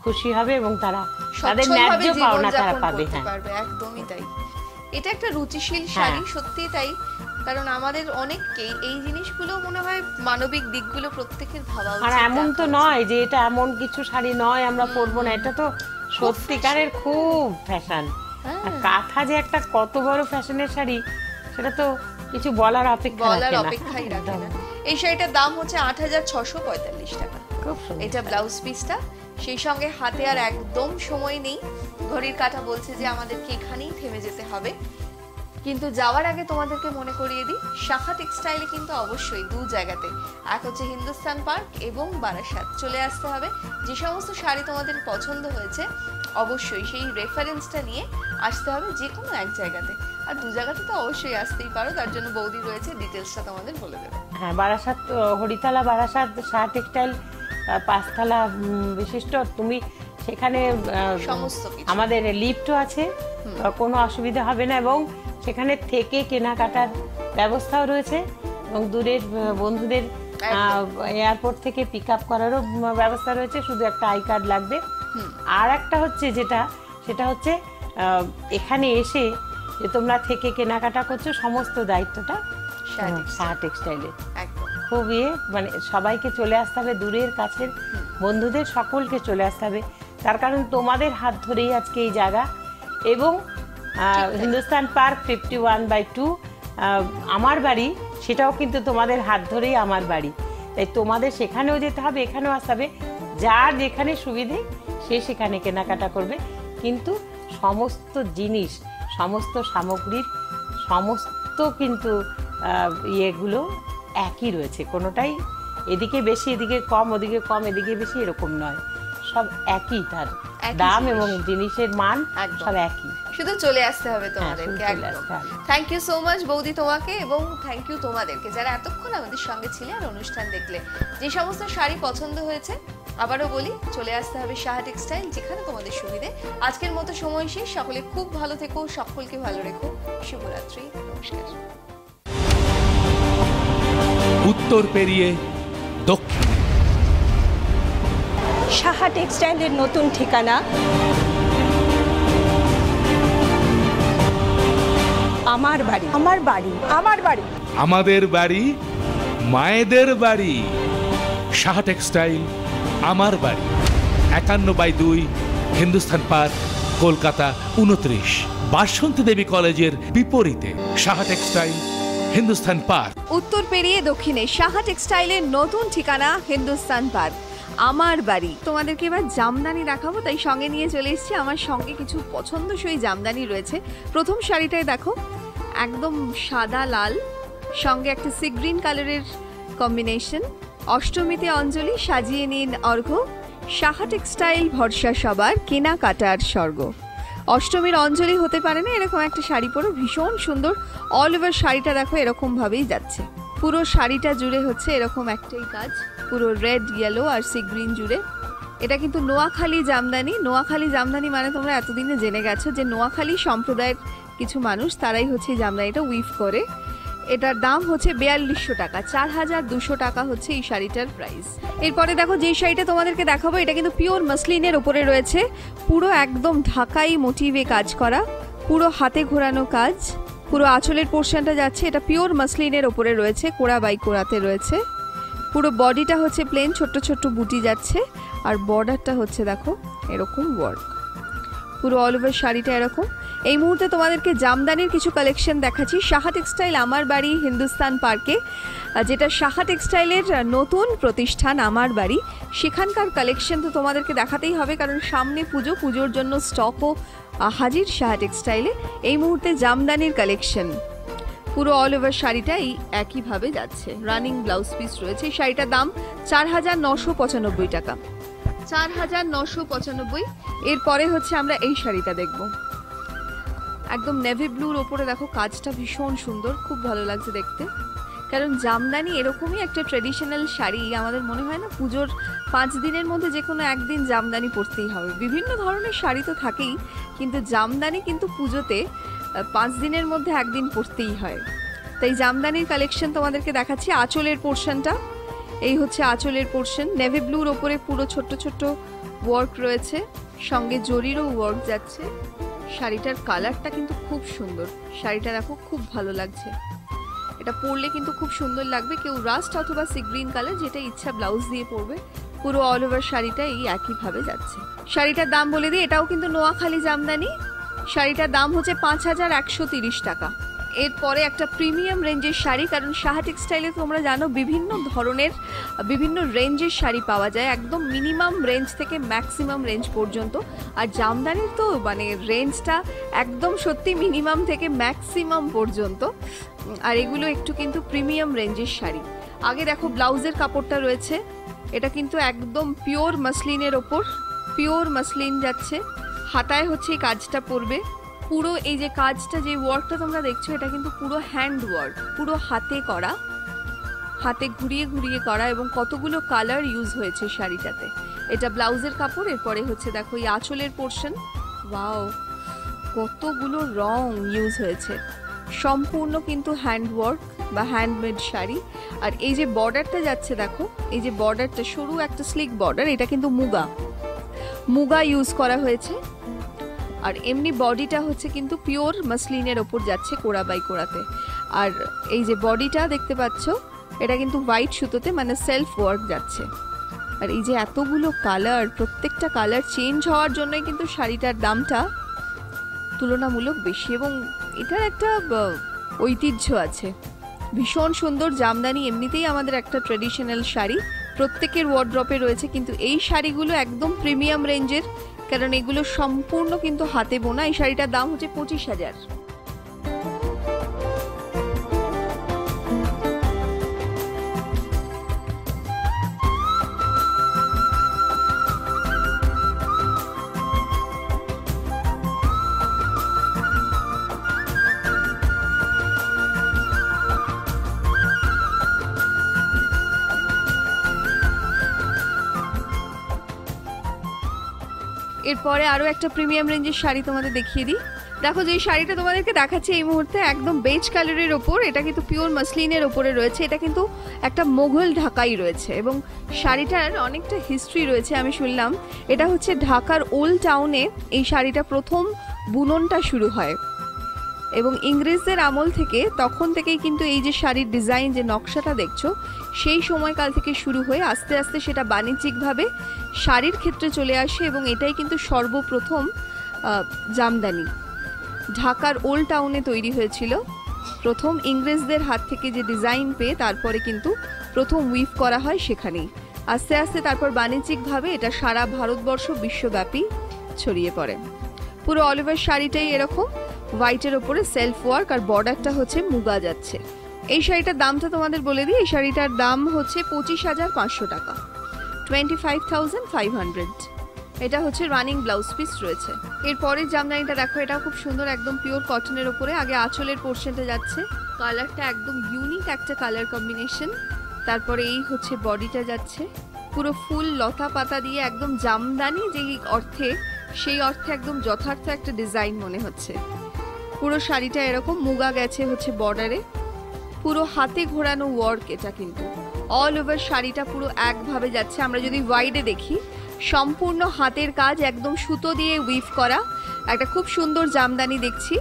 খুশি হবে এবং তারা তাদের ন্যায্য পাওনা তারা পাবে। হ্যাঁ, একদমই তাই। এটা একটা রুচিশীল শাড়ি, সত্যি তাই। কারণ আমাদের অনেককেই এই জিনিসগুলো মনে হয়, মানবিক দিকগুলো প্রত্যেকের ভাবা উচিত। আর এমন তো নয় যে এটা এমন কিছু শাড়ি নয় আমরা পরবো না, এটা তো সত্যিকারের খুব ফ্যাশন। আর কাঁথা যে একটা কত বড় ফ্যাশনের শাড়ি, সেটা তো কিছু বলার অপেক্ষাই রাখে না। এই শাড়িটার দাম হচ্ছে ৮৬৪৫ টাকা। এটা ব্লাউজ পিসটা, সেই সঙ্গে হাতে আর একদম সময় নেই। ঘড়ির কাঁটা বলছে যে আমাদেরকে এখানেই থেমে যেতে হবে, কিন্তু যাওয়ার আগে তোমাদেরকে মনে করিয়ে দিই, শাখা টেক্সটাইলে কিন্তু অবশ্যই দু জায়গাতে, এক হচ্ছে হিন্দুস্তান পার্ক এবং বারাসাত। চলে আসতে হবে। যে সমস্ত শাড়ি তোমাদের পছন্দ হয়েছে, অবশ্যই সেই রেফারেন্সটা নিয়ে আসতে হবে যে কোনো এক জায়গাতে। আর দু জায়গাতে তো অবশ্যই আসতেই পারো, তার জন্য বৌদি রয়েছে, ডিটেলসটা তোমাদের বলে দেবে। হ্যাঁ, বারাসাত, হরিতলা বারাসাত শাহা টেক্সটাইল, পাঁচতলা বিশিষ্ট। তুমি সেখানে সমস্ত কিছু, আমাদের লিফটও আছে, কোনো অসুবিধা হবে না, এবং সেখানে থেকে কেনাকাটার ব্যবস্থাও রয়েছে, এবং দূরের বন্ধুদের এয়ারপোর্ট থেকে পিক আপ করারও ব্যবস্থা রয়েছে। শুধু একটা আই কার্ড লাগবে। আর একটা হচ্ছে সেটা হচ্ছে এখানে এসে যে তোমরা থেকে কেনাকাটা করছো, সমস্ত দায়িত্বটা শাহা টেক্সটাইলে। খুব মানে সবাইকে চলে আসতে হবে, দূরের কাছের বন্ধুদের সকলকে চলে আসতে হবে। তার কারণ তোমাদের হাত ধরেই আজকে এই জায়গা, এবং হিন্দুস্তান পার্ক 51/2 আমার বাড়ি, সেটাও কিন্তু তোমাদের হাত ধরেই আমার বাড়ি। তাই তোমাদের সেখানেও যেতে হবে, এখানেও আসতে হবে। যার যেখানে সুবিধে সে সেখানে কেনাকাটা করবে, কিন্তু সমস্ত জিনিস, সমস্ত সামগ্রীর সমস্ত কিন্তু ইয়েগুলো একই রয়েছে। কোনোটাই এদিকে বেশি, এদিকে কম, ওদিকে কম, এদিকে বেশি, এরকম নয়। সব একই, তার দাম এবং জিনিসের মান সব একই। শুধু চলে আসতে হবে তোমাদেরকে। থ্যাংক ইউ সো মাচ বৌদি তোমাকে, এবং থ্যাংক ইউ তোমাদেরকে যারা এতক্ষণ আমাদের সঙ্গে ছিলে আর অনুষ্ঠান দেখলে। যে সমস্ত শাড়ি পছন্দ হয়েছে আবারও বলি, চলে আসতে হবে সাহা টেক্সটাইল, যেখানে তোমাদের সুবিধে। আজকের মতো সময় শেষ। সকলে খুব ভালো থেকো, সকলকে ভালো রেখো। শুভরাত্রি, নমস্কার। উত্তর পেরিয়ে দক্ষিণে, সাহা টেক্সটাইলের নতুন ঠিকানা আমার বাড়ি। আমার বাড়ি। আমার বাড়ি। আমাদের বাড়ি, মায়েদের বাড়ি। সাহা টেক্সটাইল আমার বাড়ি, 51/2 হিন্দুস্থান পার্ক, কলকাতা 29। বাসন্তী দেবী কলেজের বিপরীতে সাহা টেক্সটাইল, হিন্দুস্থান পার্ক। উত্তর পেরিয়ে দক্ষিণে, সাহা টেক্সটাইলের নতুন ঠিকানা হিন্দুস্তান পার্ক, আমার বাড়ি। তোমাদেরকে এবার জামদানি দেখাবো, তাই সঙ্গে নিয়ে চলে এসেছি। আমার সঙ্গে কিছু পছন্দসই জামদানি রয়েছে। প্রথম শাড়িটায় দেখো, একদম সাদা লাল, সঙ্গে একটা সি গ্রিন কালারের কম্বিনেশন। অষ্টমীতে অঞ্জলি, সাজিয়ে নিন অর্ঘ্য। সাহা টেক্সটাইল, ভরসা সবার, কেনাকাটার স্বর্গ। অষ্টমীর অঞ্জলি হতে পারে না, এরকম একটা শাড়ি পরো, ভীষণ সুন্দর। অল ওভার শাড়িটা দেখো এরকম ভাবেই যাচ্ছে। পুরো শাড়িটা জুড়ে হচ্ছে এরকম একটাই কাজ, পুরো রেড, ইয়েলো আর সি গ্রিন জুড়ে। এটা কিন্তু নোয়াখালী জামদানি। নোয়াখালী জামদানি মানে তোমরা এতদিনে জেনে গেছো যে নোয়াখালী সম্প্রদায়ের কিছু মানুষ, তারাই হচ্ছে এই জামদানিটা উইভ করে। এটার দাম হচ্ছে 4200 টাকা, 4200 টাকা হচ্ছে এই শাড়িটার প্রাইস। এরপরে দেখো যে শাড়িটা তোমাদেরকে দেখাবো, এটা কিন্তু পিওর মাসলিনের ওপরে রয়েছে, পুরো একদম ঢাকাই মোটিভে কাজ করা, পুরো হাতে ঘোরানো কাজ, পুরো আঁচলের পোর্শনটা যাচ্ছে, এটা পিওর মাসলিনের ওপরে রয়েছে, কোড়া বাই কোড়াতে রয়েছে। পুরো বডিটা হচ্ছে প্লেন, ছোট্ট ছোট্ট বুটি যাচ্ছে, আর বর্ডারটা হচ্ছে দেখো এরকম ওয়ার্ক। পুরো অল ওভার শাড়িটা এরকম। এই মুহূর্তে তোমাদেরকে জামদানির কিছু কালেকশন দেখাচ্ছি সাহা টেক্সটাইল আমার বাড়ি হিন্দুস্তান পার্কে, যেটা সাহা টেক্সটাইলের নতুন প্রতিষ্ঠান আমার বাড়ি। সেখানকার কালেকশন তো তোমাদেরকে দেখাতেই হবে, কারণ সামনে পুজো, পুজোর জন্য স্টকও হাজির সাহা টেক্সটাইলে। এই মুহূর্তে জামদানির কালেকশন, পুরো অল ওভার শাড়িটা এই একইভাবে যাচ্ছে, রানিং ব্লাউজ পিস রয়েছে। এই শাড়িটার দাম 4995 টাকা, 4995। এরপরে হচ্ছে আমরা এই শাড়িটা দেখব, একদম নেভি ব্লুর ওপরে দেখো কাজটা ভীষণ সুন্দর, খুব ভালো লাগছে দেখতে। কারণ জামদানি এরকমই একটা ট্রেডিশনাল শাড়ি, আমাদের মনে হয় না পুজোর 5 দিনের মধ্যে যে কোনো একদিন জামদানি পরতেই হবে। বিভিন্ন ধরনের শাড়ি তো থাকেই, কিন্তু জামদানি কিন্তু পুজোতে 5 দিনের মধ্যে একদিন পরতেই হয়। তাই জামদানির কালেকশন তোমাদেরকে দেখাচ্ছি। আঁচলের পোর্শনটা, এই হচ্ছে আঁচলের পোর্শন, নেভি ব্লুর ওপরে পুরো ছোট্ট ছোট্ট ওয়ার্ক রয়েছে, সঙ্গে জরিরও ওয়ার্ক যাচ্ছে। শাড়িটার কালারটা কিন্তু খুব সুন্দর, শাড়িটা দেখো খুব ভালো লাগছে, এটা পরলে কিন্তু খুব সুন্দর লাগবে। কেউ রাস্ট অথবা সি গ্রিন কালার, যেটা ইচ্ছা ব্লাউজ দিয়ে পরবে। পুরো অল ওভার শাড়িটা এই একইভাবে যাচ্ছে। শাড়িটার দাম বলে দিই, এটাও কিন্তু নোয়াখালী জামদানি। শাড়িটার দাম হচ্ছে 5130 টাকা। এরপরে একটা প্রিমিয়াম রেঞ্জের শাড়ি, কারণ সাহা টেক্সটাইলে তোমরা জানো বিভিন্ন ধরনের বিভিন্ন রেঞ্জের শাড়ি পাওয়া যায়, একদম মিনিমাম রেঞ্জ থেকে ম্যাক্সিমাম রেঞ্জ পর্যন্ত। আর জামদানির তো মানে রেঞ্জটা একদম সত্যি মিনিমাম থেকে ম্যাক্সিমাম পর্যন্ত, আর এগুলো একটু কিন্তু প্রিমিয়াম রেঞ্জের শাড়ি। আগে দেখো ব্লাউজের কাপড়টা রয়েছে, এটা কিন্তু একদম পিওর মাসলিনের ওপর, পিওর মাসলিন যাচ্ছে। হাতায় হচ্ছে এই কাজটা পড়বে, পুরো এই যে কাজটা, যে ওয়ার্কটা তোমরা দেখছো, এটা কিন্তু পুরো হ্যান্ড ওয়ার্ক, পুরো হাতে করা, হাতে ঘুরিয়ে ঘুরিয়ে করা, এবং কতগুলো কালার ইউজ হয়েছে শাড়িটাতে। এটা ব্লাউজের কাপড়। এরপরে হচ্ছে দেখো এই আঁচলের পোর্শন, ওয়াও কতগুলো রং ইউজ হয়েছে, সম্পূর্ণ কিন্তু হ্যান্ড ওয়ার্ক বা হ্যান্ডমেড শাড়ি। আর এই যে বর্ডারটা যাচ্ছে দেখো, এই যে বর্ডারটা সরু একটা স্লিক বর্ডার, এটা কিন্তু মুগা ইউজ করা হয়েছে। আর এমনি বডিটা হচ্ছে কিন্তু পিওর মাসলিনের ওপর যাচ্ছে, কোড়া বাই কোড়াতে। আর এই যে বডিটা দেখতে পাচ্ছ, এটা কিন্তু হোয়াইট সুতোতে মানে সেলফ ওয়ার্ক যাচ্ছে। আর এই যে এতগুলো কালার, প্রত্যেকটা কালার চেঞ্জ হওয়ার জন্যই কিন্তু শাড়িটার দামটা তুলনামূলক বেশি, এবং এটার একটা ঐতিহ্য আছে। ভীষণ সুন্দর জামদানি এমনিতেই আমাদের একটা ট্রেডিশনাল শাড়ি, প্রত্যেকের ওয়ার্ড্রপে রয়েছে, কিন্তু এই শাড়িগুলো একদম প্রিমিয়াম রেঞ্জের, কারণ এগুলো সম্পূর্ণ কিন্তু হাতে বোনা। এই শাড়িটার দাম হচ্ছে 25,000। এরপরে আরও একটা প্রিমিয়াম রেঞ্জের শাড়ি তোমাদের দেখিয়ে দিই। দেখো যে শাড়িটা তোমাদেরকে দেখাচ্ছি এই মুহূর্তে একদম বেজ কালারের ওপর, এটা কিন্তু পিওর মাসলিনের ওপরে রয়েছে। এটা কিন্তু একটা মোগল ঢাকাই রয়েছে এবং শাড়িটার অনেকটা হিস্ট্রি রয়েছে। আমি শুনলাম এটা হচ্ছে ঢাকার ওল্ড টাউনে এই শাড়িটা প্রথম বুননটা শুরু হয় এবং ইংরেজদের আমল থেকে তখন থেকেই কিন্তু এই যে শাড়ির ডিজাইন যে নকশাটা দেখছো সেই সময়কাল থেকে শুরু হয়ে আস্তে আস্তে সেটা বাণিজ্যিকভাবে শাড়ির ক্ষেত্রে চলে আসে এবং এটাই কিন্তু সর্বপ্রথম জামদানি ঢাকার ওল্ড টাউনে তৈরি হয়েছিল। প্রথম ইংরেজদের হাত থেকে যে ডিজাইন পেয়ে তারপরে কিন্তু প্রথম উইভ করা হয় সেখানেই। আস্তে আস্তে তারপর বাণিজ্যিকভাবে এটা সারা ভারতবর্ষ বিশ্বব্যাপী ছড়িয়ে পড়ে। পুরো অল ওভার শাড়িটাই এরকম হোয়াইটের ওপরে সেলফ ওয়ার্ক আর বর্ডারটা হচ্ছে মুগা যাচ্ছে। এই শাড়িটার দামটা তোমাদের বলে দিই, এই শাড়িটার দাম হচ্ছে 25,500 টাকা, 25,500। এটা হচ্ছে রানিং ব্লাউজ পিস রয়েছে। এরপরে জামদানিটা দেখো, এটা খুব সুন্দর একদম পিওর কটনের ওপরে। আগে আঁচলের পোর্শনটা যাচ্ছে, কালারটা একদম ইউনিক একটা কালার কম্বিনেশন। তারপরে এই হচ্ছে বডিটা যাচ্ছে পুরো ফুল লতা পাতা দিয়ে একদম জামদানি যেই অর্থে সেই অর্থে একদম যথার্থ একটা ডিজাইন মনে হচ্ছে। পুরো শাড়িটা এরকম মুগা গেছে হচ্ছে বর্ডারে, পুরো হাতে ঘোরানো ওয়ার্ক। এটা কিন্তু অল ওভার শাড়িটা পুরো একভাবে যাচ্ছে। আমরা যদি ওয়াইডে দেখি সম্পূর্ণ হাতের কাজ, একদম সুতো দিয়ে উইভ করা একটা খুব সুন্দর জামদানি দেখছি।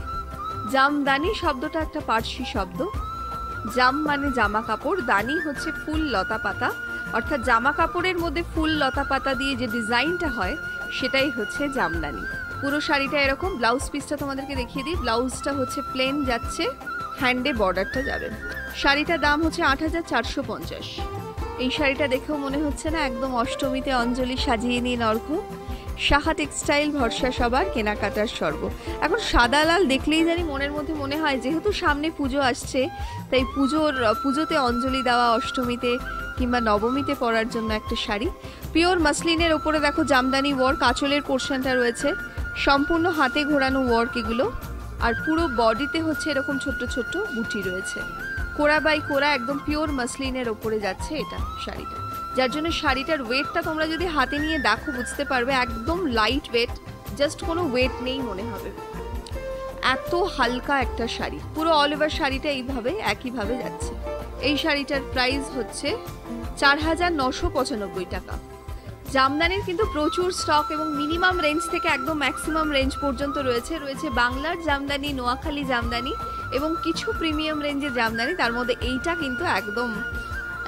জামদানি শব্দটা একটা পার্সি শব্দ। জাম মানে জামা কাপড়, দানি হচ্ছে ফুল লতা পাতা, অর্থাৎ জামা কাপড়ের মধ্যে ফুল লতা পাতা দিয়ে যে ডিজাইনটা হয় সেটাই হচ্ছে জামদানি। পুরো শাড়িটা এরকম। ব্লাউজ পিসটা তোমাদেরকে দেখিয়ে দিই। ব্লাউজটা হচ্ছে প্লেন যাচ্ছে, হ্যান্ডে বর্ডারটা যাবে। শাড়িটার দাম হচ্ছে 8,450। এই শাড়িটা দেখেও মনে হচ্ছে না একদম অষ্টমীতে অঞ্জলি সাজিয়ে নিন অর্ঘ। সাহা টেক্সটাইল, ভরসা সবার, কেনাকাটার স্বর্গ। এখন সাদা লাল দেখলেই জানি মনের মধ্যে মনে হয় যেহেতু সামনে পুজো আসছে তাই পুজোতে অঞ্জলি দেওয়া, অষ্টমীতে কিংবা নবমীতে পরার জন্য একটা শাড়ি। পিওর মাসলিনের ওপরে দেখো জামদানি ওয়ার্ক, আঁচলের পোর্শনটা রয়েছে সম্পূর্ণ হাতে ঘোরানো ওয়ার্ক এগুলো। আর পুরো বডিতে হচ্ছে এরকম ছোট্ট ছোট্ট বুটি রয়েছে, কোড়া বাই কোড়া একদম পিওর মাসলিনের ওপরে যাচ্ছে এটা শাড়িটা, যার জন্য শাড়িটার ওয়েটটা তোমরা যদি হাতে নিয়ে দেখো বুঝতে পারবে একদম লাইট ওয়েট, জাস্ট কোনো ওয়েট নেই মনে হবে, এত হালকা একটা শাড়ি। পুরো অল ওভার শাড়িটা এইভাবে একইভাবে যাচ্ছে। এই শাড়িটার প্রাইস হচ্ছে 4,995 টাকা। জামদানির কিন্তু প্রচুর স্টক এবং মিনিমাম রেঞ্জ থেকে একদম ম্যাক্সিমাম রেঞ্জ পর্যন্ত রয়েছে। রয়েছে বাংলার জামদানি, নোয়াখালী জামদানি এবং কিছু প্রিমিয়াম রেঞ্জের জামদানি। তার মধ্যে এইটা কিন্তু একদম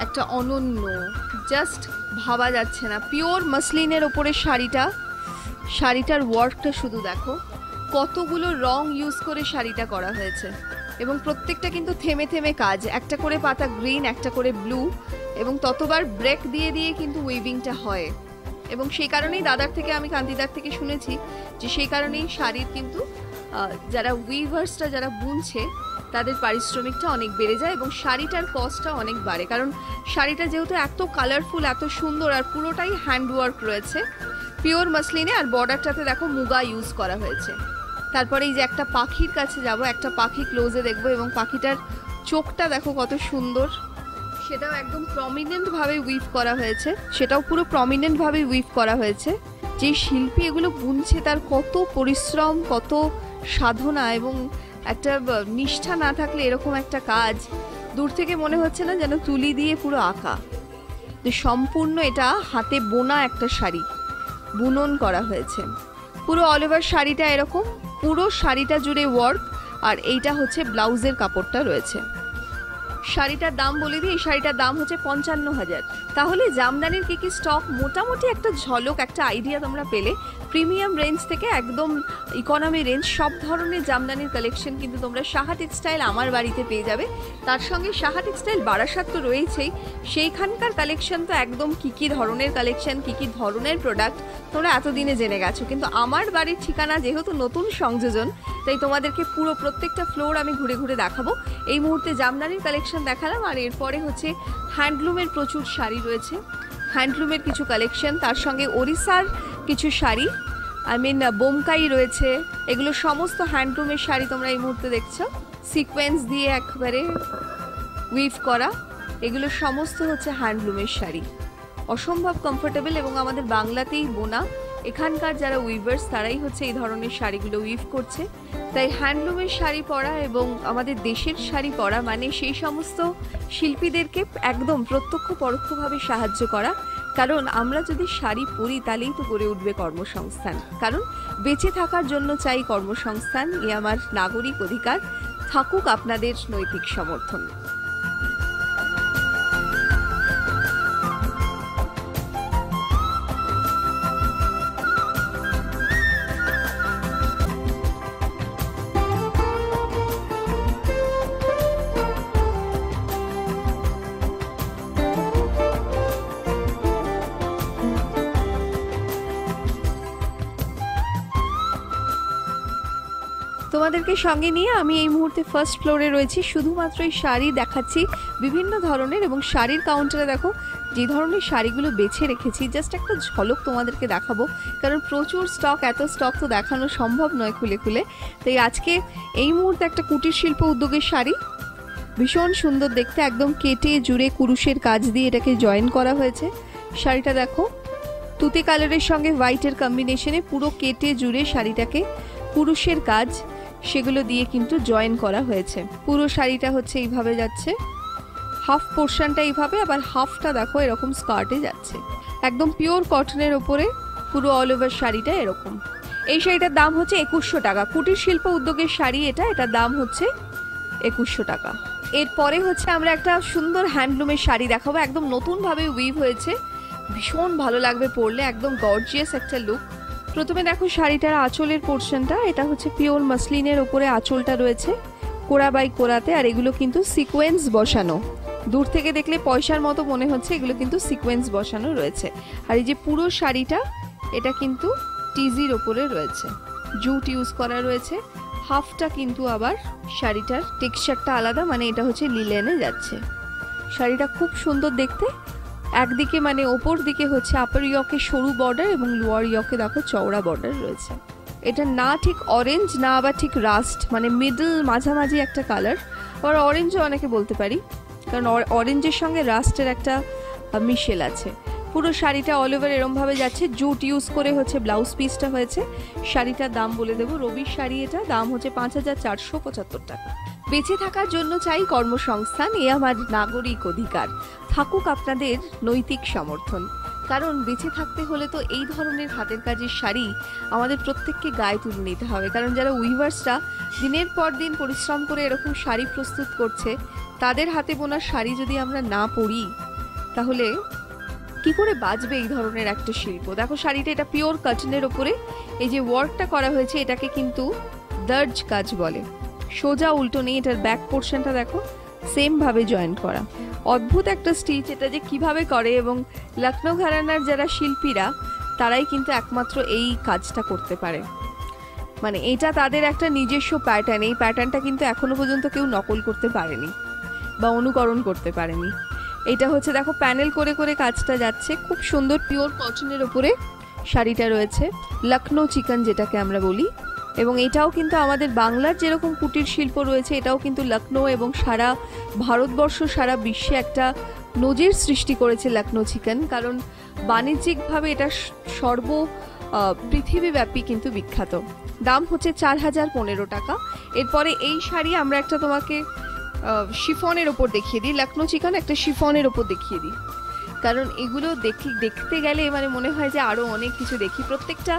একটা অনন্য, জাস্ট ভাবা যাচ্ছে না। পিওর মাসলিনের ওপরে শাড়িটার ওয়ার্কটা শুধু দেখো, কতগুলো রং ইউজ করে শাড়িটা করা হয়েছে এবং প্রত্যেকটা কিন্তু থেমে থেমে কাজ। একটা করে পাতা গ্রিন, একটা করে ব্লু এবং ততবার ব্রেক দিয়ে দিয়ে কিন্তু উইভিংটা হয়। এবং সেই কারণেই দাদার থেকে, আমি কান্তিদার থেকে শুনেছি যে সেই কারণেই শাড়ির কিন্তু যারা উইভার্সটা যারা বুনছে তাদের পারিশ্রমিকটা অনেক বেড়ে যায় এবং শাড়িটার কস্টটা অনেক বাড়ে, কারণ শাড়িটা যেহেতু এত কালারফুল, এত সুন্দর আর পুরোটাই হ্যান্ডওয়ার্ক রয়েছে পিওর মাসলিনে। আর বর্ডারটাতে দেখো মুগা ইউজ করা হয়েছে। তারপরে এই যে একটা পাখির কাছে যাব, একটা পাখি ক্লোজে দেখবো এবং পাখিটার চোখটা দেখো কত সুন্দর, সেটাও একদম প্রমিনেন্টভাবে উইভ করা হয়েছে, সেটাও পুরো প্রমিনেন্টভাবে উইভ করা হয়েছে। যে শিল্পী এগুলো বুনছে তার কত পরিশ্রম, কত সাধনা এবং একটা নিষ্ঠা না থাকলে এরকম একটা কাজ দূর থেকে মনে হচ্ছে না যেন তুলি দিয়ে পুরো আঁকা। তো সম্পূর্ণ এটা হাতে বোনা একটা শাড়ি, বুনন করা হয়েছে। পুরো অল ওভার শাড়িটা এরকম, পুরো শাড়িটা জুড়ে ওয়ার্ক। আর এইটা হচ্ছে ব্লাউজের কাপড়টা রয়েছে। শাড়িটার দাম বলে দিই, এই শাড়িটার দাম হচ্ছে 55,000। তাহলে জামদানির কি কি স্টক মোটামুটি একটা ঝলক, একটা আইডিয়া তোমরা পেলে। প্রিমিয়াম রেঞ্জ থেকে একদম ইকোনমি রেঞ্জ সব ধরনের জামদানির কালেকশন কিন্তু তোমরা সাহা টেক্সটাইল আমার বাড়িতে পেয়ে যাবে। তার সঙ্গে সাহা টেক্সটাইল বারাসাত তো রয়েছেই, সেইখানকার কালেকশন তো একদম কী কী ধরনের কালেকশন, কী কী ধরনের প্রোডাক্ট তোমরা এতদিনে জেনে গেছো। কিন্তু আমার বাড়ির ঠিকানা যেহেতু নতুন সংযোজন, তাই তোমাদেরকে পুরো প্রত্যেকটা ফ্লোর আমি ঘুরে ঘুরে দেখাবো। এই মুহূর্তে জামদানির কালেকশন দেখালাম, আর এরপরে হচ্ছে হ্যান্ডলুমের প্রচুর শাড়ি রয়েছে, হ্যান্ডলুমের কিছু কালেকশন, তার সঙ্গে ওড়িশার কিছু শাড়ি, বোমকাই রয়েছে। এগুলো সমস্ত হ্যান্ডলুমের শাড়ি তোমরা এই মুহূর্তে দেখছো, সিকোয়েন্স দিয়ে একবারে উইভ করা। এগুলো সমস্ত হচ্ছে হ্যান্ডলুমের শাড়ি, অসম্ভব কমফোর্টেবল এবং আমাদের বাংলাতেই বোনা এখানকার যারা উইভার্স তারাই হচ্ছে এই ধরনের শাড়িগুলো উইভ করছে। তাই হ্যান্ডলুমের শাড়ি পরা এবং আমাদের দেশের শাড়ি পরা মানে সেই সমস্ত শিল্পীদেরকে একদম প্রত্যক্ষ পরোক্ষভাবে সাহায্য করা। কারণ আমরা যদি শাড়ি পরি তাহলেই তো গড়ে উঠবে কর্মসংস্থান। কারণ বেঁচে থাকার জন্য চাই কর্মসংস্থান, এ আমার নাগরিক অধিকার। থাকুক আপনাদের নৈতিক সমর্থন। তোমাদেরকে সঙ্গে নিয়ে আমি এই মুহূর্তে ফার্স্ট ফ্লোরে রয়েছি। শুধুমাত্র এই শাড়ি দেখাচ্ছি বিভিন্ন ধরনের, এবং শাড়ির কাউন্টারে দেখো যে ধরনের শাড়িগুলো বেছে রেখেছি জাস্ট একটা ঝলক তোমাদেরকে দেখাবো, কারণ প্রচুর স্টক, এত স্টক তো দেখানো সম্ভব নয় খুলে খুলে। তাই আজকে এই মুহূর্তে একটা কুটির শিল্প উদ্যোগের শাড়ি, ভীষণ সুন্দর দেখতে, একদম কেটে জুড়ে কুরুশের কাজ দিয়ে এটাকে জয়েন করা হয়েছে। শাড়িটা দেখো তুতে কালারের সঙ্গে হোয়াইটের কম্বিনেশনে পুরো কেটে জুড়ে শাড়িটাকে কুরুশের কাজ সেগুলো দিয়ে কিন্তু জয়েন করা হয়েছে। পুরো শাড়িটা হচ্ছে এইভাবে যাচ্ছে, হাফ পোর্শনটা এইভাবে, আবার হাফটা দেখো এরকম স্কার্টে যাচ্ছে। একদম পিওর কটনের ওপরে পুরো অল ওভার শাড়িটা এরকম। এই শাড়িটার দাম হচ্ছে 2100 টাকা। কুটির শিল্প উদ্যোগের শাড়ি এটার দাম হচ্ছে 2100 টাকা। এরপরে হচ্ছে আমরা একটা সুন্দর হ্যান্ডলুমের শাড়ি দেখাবো, একদম নতুনভাবে উইভ হয়েছে, ভীষণ ভালো লাগবে পরলে, একদম গর্জিয়াস একটা লুক। প্রথমে দেখো শাড়িটার আঁচলের পোর্শনটা, এটা হচ্ছে পিওর মাসলিনের ওপরে আঁচলটা রয়েছে কোড়া বাই কোড়াতে, আর এগুলো কিন্তু সিকোয়েন্স বসানো। দূর থেকে দেখলে পয়সার মতো মনে হচ্ছে, এগুলো কিন্তু সিকোয়েন্স বসানো রয়েছে। আর এই যে পুরো শাড়িটা এটা কিন্তু টিজির ওপরে রয়েছে, জুট ইউজ করা রয়েছে। হাফটা কিন্তু আবার শাড়িটার টেক্সচারটা আলাদা, মানে এটা হচ্ছে লিলেনে যাচ্ছে। শাড়িটা খুব সুন্দর দেখতে, একদিকে মানে ওপর দিকে হচ্ছে আপার ইয়কে সরু বর্ডার এবং লোয়ার ইয়কে দেখো চওড়া বর্ডার রয়েছে। এটা না ঠিক অরেঞ্জ না আবার ঠিক রাস্ট, মানে মিডল মাঝামাঝি একটা কালার, আবার অরেঞ্জও অনেকে বলতে পারি, কারণ অরেঞ্জের সঙ্গে রাস্টের একটা মিশেল আছে। পুরো শাড়িটা অল ওভার এরমভাবে যাচ্ছে, জুট ইউজ করে হচ্ছে ব্লাউজ পিসটা হয়েছে। শাড়িটার দাম বলে দেবো, রবির শাড়ি এটা, দাম হচ্ছে 5475 টাকা। বেঁচে থাকার জন্য চাই কর্মসংস্থান, এ আমার নাগরিক অধিকার। থাকুক আপনাদের নৈতিক সমর্থন। কারণ বেঁচে থাকতে হলে তো এই ধরনের হাতের কাজের শাড়ি আমাদের প্রত্যেককে গায়ে তুলে নিতে হবে। কারণ যারা উইভার্সরা দিনের পর দিন পরিশ্রম করে এরকম শাড়ি প্রস্তুত করছে, তাদের হাতে বোনা শাড়ি যদি আমরা না পরি তাহলে কি করে বাঁচবে এই ধরনের একটা শিল্প। দেখো শাড়িটা এটা পিওর কটনের ওপরে এই যে ওয়ার্কটা করা হয়েছে, এটাকে কিন্তু দর্জ কাজ বলে। সোজা উল্টো নেই, এটার ব্যাক পোর্শনটা দেখো সেম ভাবে জয়েন করা। অদ্ভুত একটা স্টিচ, এটা যে কিভাবে করে, এবং লখনৌ ঘরানার যারা শিল্পীরা তারাই কিন্তু একমাত্র এই কাজটা করতে পারে। মানে এটা তাদের একটা নিজস্ব প্যাটার্ন, এই প্যাটার্নটা কিন্তু এখনো পর্যন্ত কেউ নকল করতে পারেনি বা অনুকরণ করতে পারেনি। এটা হচ্ছে দেখো প্যানেল করে করে কাজটা যাচ্ছে, খুব সুন্দর পিওর কটনের ওপরে শাড়িটা রয়েছে, লখনৌ চিকন যেটাকে আমরা বলি। এবং এটাও কিন্তু আমাদের বাংলার যেরকম কুটির শিল্প রয়েছে, এটাও কিন্তু লখনৌ এবং সারা ভারতবর্ষ সারা বিশ্বে একটা নজির সৃষ্টি করেছে লখনৌ চিকন। কারণ বাণিজ্যিকভাবে এটা পৃথিবীব্যাপী কিন্তু বিখ্যাত। দাম হচ্ছে 4015 টাকা। এরপরে এই শাড়ি আমরা একটা তোমাকে শিফনের ওপর দেখিয়ে দিই, লখনৌ চিকন একটা শিফনের ওপর দেখিয়ে দিই, কারণ এগুলো দেখতে গেলে মানে মনে হয় যে আরও অনেক কিছু দেখি। প্রত্যেকটা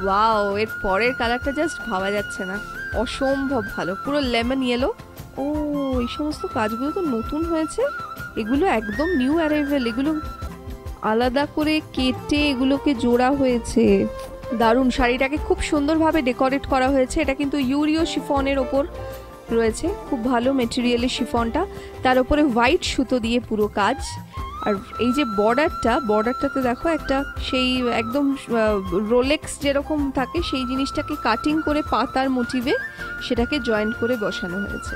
ওয়াও, এর পরের কালারটা জাস্ট ভাবা যাচ্ছে না, অসম্ভব ভালো, পুরো লেমন ইয়েলো। ও এই সমস্ত কাজগুলো তো নতুন হয়েছে, এগুলো একদম নিউ অ্যারাইভেল, এগুলো আলাদা করে কেটে এগুলোকে জোড়া হয়েছে, দারুণ। শাড়িটাকে খুব সুন্দরভাবে ডেকোরেট করা হয়েছে, এটা কিন্তু ইউরিও শিফনের ওপর রয়েছে, খুব ভালো মেটেরিয়ালের শিফনটা, তার উপরে হোয়াইট সুতো দিয়ে পুরো কাজ। আর এই যে বর্ডারটাতে দেখো একটা সেই একদম রোলেক্স যেরকম থাকে সেই জিনিসটাকে কাটিং করে পাতার মোটিভে সেটাকে জয়েন্ট করে বসানো হয়েছে।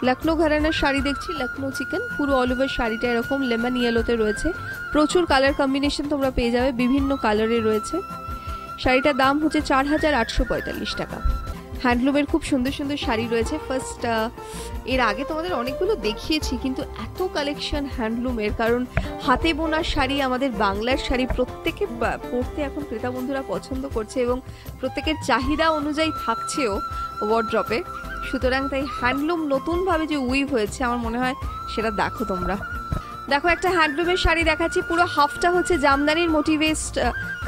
লখনৌ ঘরানার শাড়ি দেখছি, লখনৌ চিকন, পুরো অল ওভার শাড়িটা এরকম লেমন ইয়েলোতে রয়েছে, প্রচুর কালার কম্বিনেশন তোমরা পেয়ে যাবে, বিভিন্ন কালারে রয়েছে। শাড়িটার দাম হচ্ছে 4845 টাকা। হ্যান্ডলুমের খুব সুন্দর সুন্দর শাড়ি রয়েছে। ফার্স্ট এর আগে তোমাদের অনেকগুলো দেখিয়েছি, কিন্তু এত কালেকশন হ্যান্ডলুমের, কারণ হাতে বোনা শাড়ি, আমাদের বাংলার শাড়ি প্রত্যেকে পরতে এখন ক্রেতা বন্ধুরা পছন্দ করছে এবং প্রত্যেকের চাহিদা অনুযায়ী থাকছেও ওয়ার্ড্রপে। সুতরাং তাই হ্যান্ডলুম নতুনভাবে যে উইভ হয়েছে আমার মনে হয় সেটা দেখো তোমরা। দেখো একটা হ্যান্ডলুমের শাড়ি দেখাচ্ছি, পুরো হাফটা হচ্ছে জামদানির মোটিভেস্ট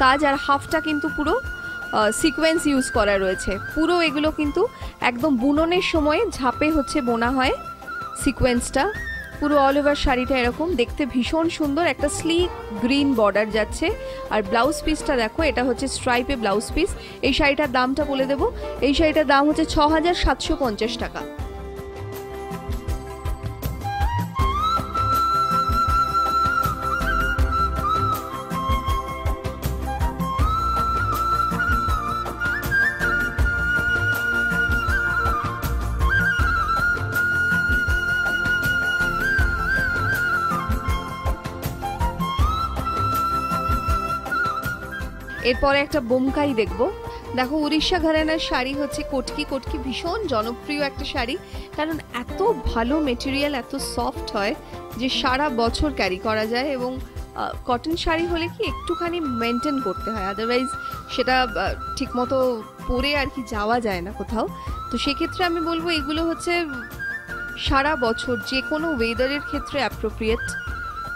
কাজ আর হাফটা কিন্তু পুরো সিকোয়েন্স ইউজ করা রয়েছে। পুরো এগুলো কিন্তু একদম বুননের সময় ঝাপে হচ্ছে বোনা হয় সিকোয়েন্সটা। পুরো অল ওভার শাড়িটা এরকম দেখতে ভীষণ সুন্দর, একটা স্লিক গ্রিন বর্ডার যাচ্ছে। আর ব্লাউজ পিসটা দেখো, এটা হচ্ছে স্ট্রাইপে ব্লাউজ পিস। এই শাড়িটার দামটা বলে দেবো, এই শাড়িটার দাম হচ্ছে ৬,৭৫০ টাকা। এরপরে একটা বোমকাই দেখবো। দেখো উড়িষ্যা ঘরানার শাড়ি হচ্ছে কটকি। কটকি ভীষণ জনপ্রিয় একটা শাড়ি, কারণ এত ভালো মেটেরিয়াল, এত সফট হয় যে সারা বছর ক্যারি করা যায়। এবং কটন শাড়ি হলে কি একটুখানি মেনটেন করতে হয়, আদারওয়াইজ সেটা ঠিকমতো পরে আর কি যাওয়া যায় না কোথাও। তো সেক্ষেত্রে আমি বলবো এগুলো হচ্ছে সারা বছর যে কোনো ওয়েদারের ক্ষেত্রে অ্যাপ্রোপ্রিয়েট,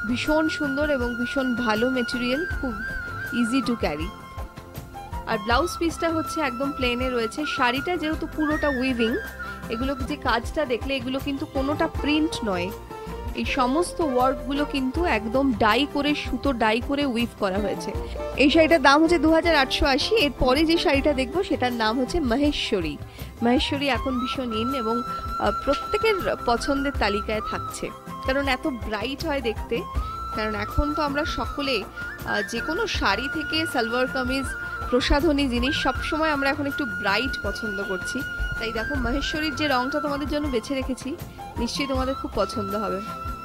ভীষণ সুন্দর এবং ভীষণ ভালো মেটেরিয়াল, খুব ইজি টু ক্যারি। আর ব্লাউজ পিসটা হচ্ছে একদম প্লেনে রয়েছে। শাড়িটা যেহেতু পুরোটা উইভিং, এগুলো যে কাজটা দেখলে এগুলো কিন্তু কোনোটা প্রিন্ট নয়, এই সমস্ত ওয়ার্কগুলো কিন্তু একদম ডাই করে, সুতো ডাই করে উইভ করা হয়েছে। এই শাড়িটার দাম হচ্ছে 2,880। এরপরে যে শাড়িটা দেখবো সেটার নাম হচ্ছে মহেশ্বরী। মহেশ্বরী এখন ভীষণ ইন এবং প্রত্যেকের পছন্দের তালিকায় থাকছে, কারণ এত ব্রাইট হয় দেখতে। কারণ এখন তো আমরা সকলে যে কোনো শাড়ি থেকে সালোয়ার কামিজ, প্রসাধনী জিনিস সবসময় আমরা এখন একটু ব্রাইট পছন্দ করছি। তাই দেখো মহেশ্বরীর যে রংটা তোমাদের জন্য বেছে রেখেছি, নিশ্চয়ই তোমাদের খুব পছন্দ হবে।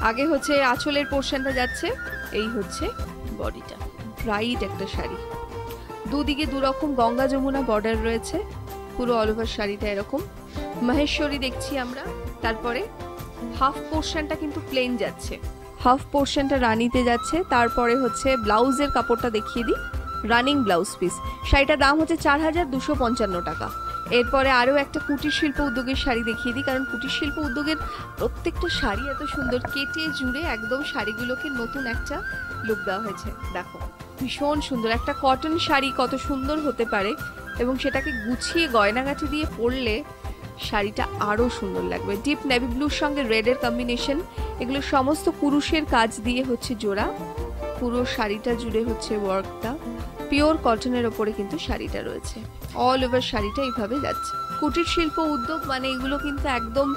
আগে হচ্ছে আঁচলের পোর্শনটা যাচ্ছে, এই হচ্ছে বডিটা, ব্রাইট একটা শাড়ি, দুদিকে দুরকম গঙ্গা যমুনা বর্ডার রয়েছে, পুরো অল ওভার শাড়িটা এরকম মহেশ্বরী দেখছি আমরা। তারপরে হাফ পোর্শনটা কিন্তু প্লেন যাচ্ছে, হাফ পোর্শনটা রানিতে যাচ্ছে। তারপরে হচ্ছে ব্লাউজের কাপড়টা দেখিয়ে দিই, রানিং ব্লাউজ পিস। শাড়িটার দাম হচ্ছে 4,255 টাকা। এরপরে আরও একটা কুটির শিল্প উদ্যোগের শাড়ি দেখিয়ে দিই, কারণ কুটির শিল্প উদ্যোগের প্রত্যেকটা শাড়ি এত সুন্দর, কেটে জুড়ে একদম শাড়িগুলোকে নতুন একটা লুক দেওয়া হয়েছে। দেখো ভীষণ সুন্দর একটা কটন শাড়ি কত সুন্দর হতে পারে, এবং সেটাকে গুছিয়ে গয়নাগাটি দিয়ে পরলে শাড়িটা আরও সুন্দর লাগবে। ডিপ নেভি ব্লুর সঙ্গে রেডের কম্বিনেশন, এগুলো সমস্ত কুরুশের কাজ দিয়ে হচ্ছে জোড়া। পুরো শাড়িটা জুড়ে হচ্ছে ওয়ার্কটা, পিওর কটনের ওপরে কিন্তু শাড়িটা রয়েছে, অল ওভার শাড়িটা এইভাবে যাচ্ছে। কুটির শিল্প উদ্যোগ মানে এগুলো কিন্তু একদম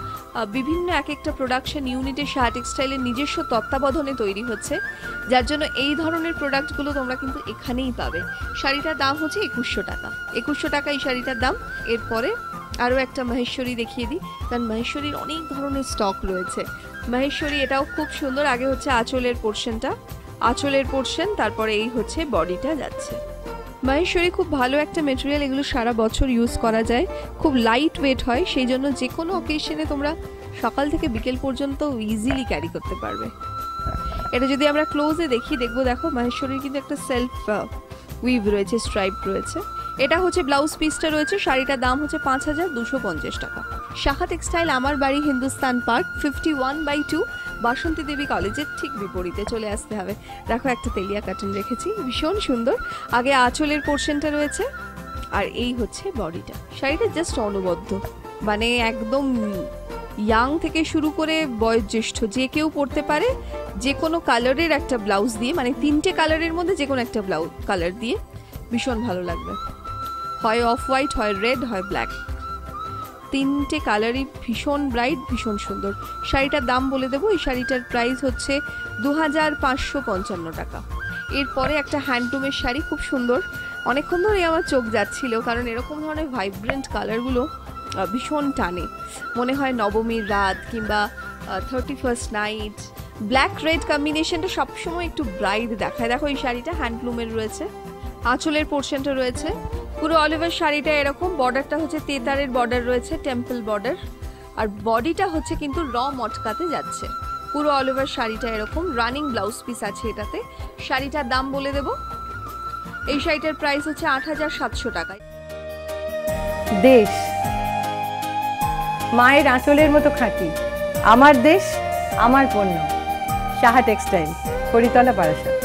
বিভিন্ন এক একটা প্রোডাকশন ইউনিটে শাহ টেক্সটাইলের নিজস্ব তত্ত্বাবধানে তৈরি হচ্ছে, যার জন্য এই ধরনের প্রোডাক্টগুলো তোমরা কিন্তু এখানেই পাবে। শাড়িটার দাম হচ্ছে 2100 টাকা। 2100 টাকা এই শাড়িটার দাম। এরপরে আরও একটা মহেশ্বরী দেখিয়ে দিই, কারণ মহেশ্বরীর অনেক ধরনের স্টক রয়েছে। মহেশ্বরী এটাও খুব সুন্দর। আগে হচ্ছে আঁচলের পোর্শনটা, আঁচলের পোর্শন, তারপরে এই হচ্ছে বডিটা যাচ্ছে। মহেশ্বরী খুব ভালো একটা মেটেরিয়াল, এগুলো সারা বছর ইউজ করা যায়, খুব লাইট ওয়েট হয়, সেই জন্য যে কোনো অকেশনে তোমরা সকাল থেকে বিকেল পর্যন্ত ইজিলি ক্যারি করতে পারবে। এটা যদি আমরা ক্লোজে দেখবো, দেখো মহেশ্বরীর কিন্তু একটা সেলফ উইভ রয়েছে, স্ট্রাইপ রয়েছে। এটা হচ্ছে ব্লাউজ পিসটা রয়েছে। শাড়িটার দাম হচ্ছে 5,250 টাকা। শাখা টেক্সটাইল আমার বাড়ি, হিন্দুস্তান পার্ক, 51/2, বাসন্তী দেবী কলেজের ঠিক বিপরীতে চলে আসতে হবে। দেখো একটা তেলিয়া কাটন রেখেছি, ভীষণ সুন্দর। আগে আঁচলের পোর্শনটা রয়েছে, আর এই হচ্ছে বডিটা। শাড়িটা জাস্ট অনবদ্য, মানে একদম ইয়াং থেকে শুরু করে বয়োজ্যেষ্ঠ যে কেউ পরতে পারে। যে কোনো কালারের একটা ব্লাউজ দিয়ে, মানে 3টে কালারের মধ্যে যে কোনো একটা ব্লাউজ কালার দিয়ে ভীষণ ভালো লাগবে। হয় অফ হোয়াইট, হয় রেড, হয় ব্ল্যাক, 3টে কালারই ভীষণ ব্রাইট, ভীষণ সুন্দর। শাড়িটার দাম বলে দেবো, এই শাড়িটার প্রাইস হচ্ছে 2,555 টাকা। এরপরে একটা হ্যান্ডলুমের শাড়ি, খুব সুন্দর, অনেকক্ষণ ধরেই আমার চোখ যাচ্ছিল, কারণ এরকম ধরনের ভাইব্রেন্ট কালারগুলো ভীষণ টানে, মনে হয় নবমীর রাত কিংবা 31st নাইট। ব্ল্যাক রেড কম্বিনেশনটা সবসময় একটু ব্রাইট দেখায়। দেখো এই শাড়িটা হ্যান্ডলুমের রয়েছে, আঁচলের পোর্শনটা রয়েছে, পুরো অল ওভার শাড়িটা এরকম, বর্ডারটা হচ্ছে তেতারের বর্ডার রয়েছে, টেম্পল বর্ডার, আর বডিটা হচ্ছে কিন্তু র মটকাতে যাচ্ছে। পুরো অল ওভার শাড়িটা এরকম, রানিং ব্লাউজ পিস আছে এটাতে। শাড়িটার দাম বলে দেব, এই শাড়িটার প্রাইস হচ্ছে ৮৭০০ টাকায়। দেশ মায়ের আঁচলের মতো খাঁটি, আমার দেশ আমার পণ্য। সাহা টেক্সটাইল, করিতলা, বারাসাত।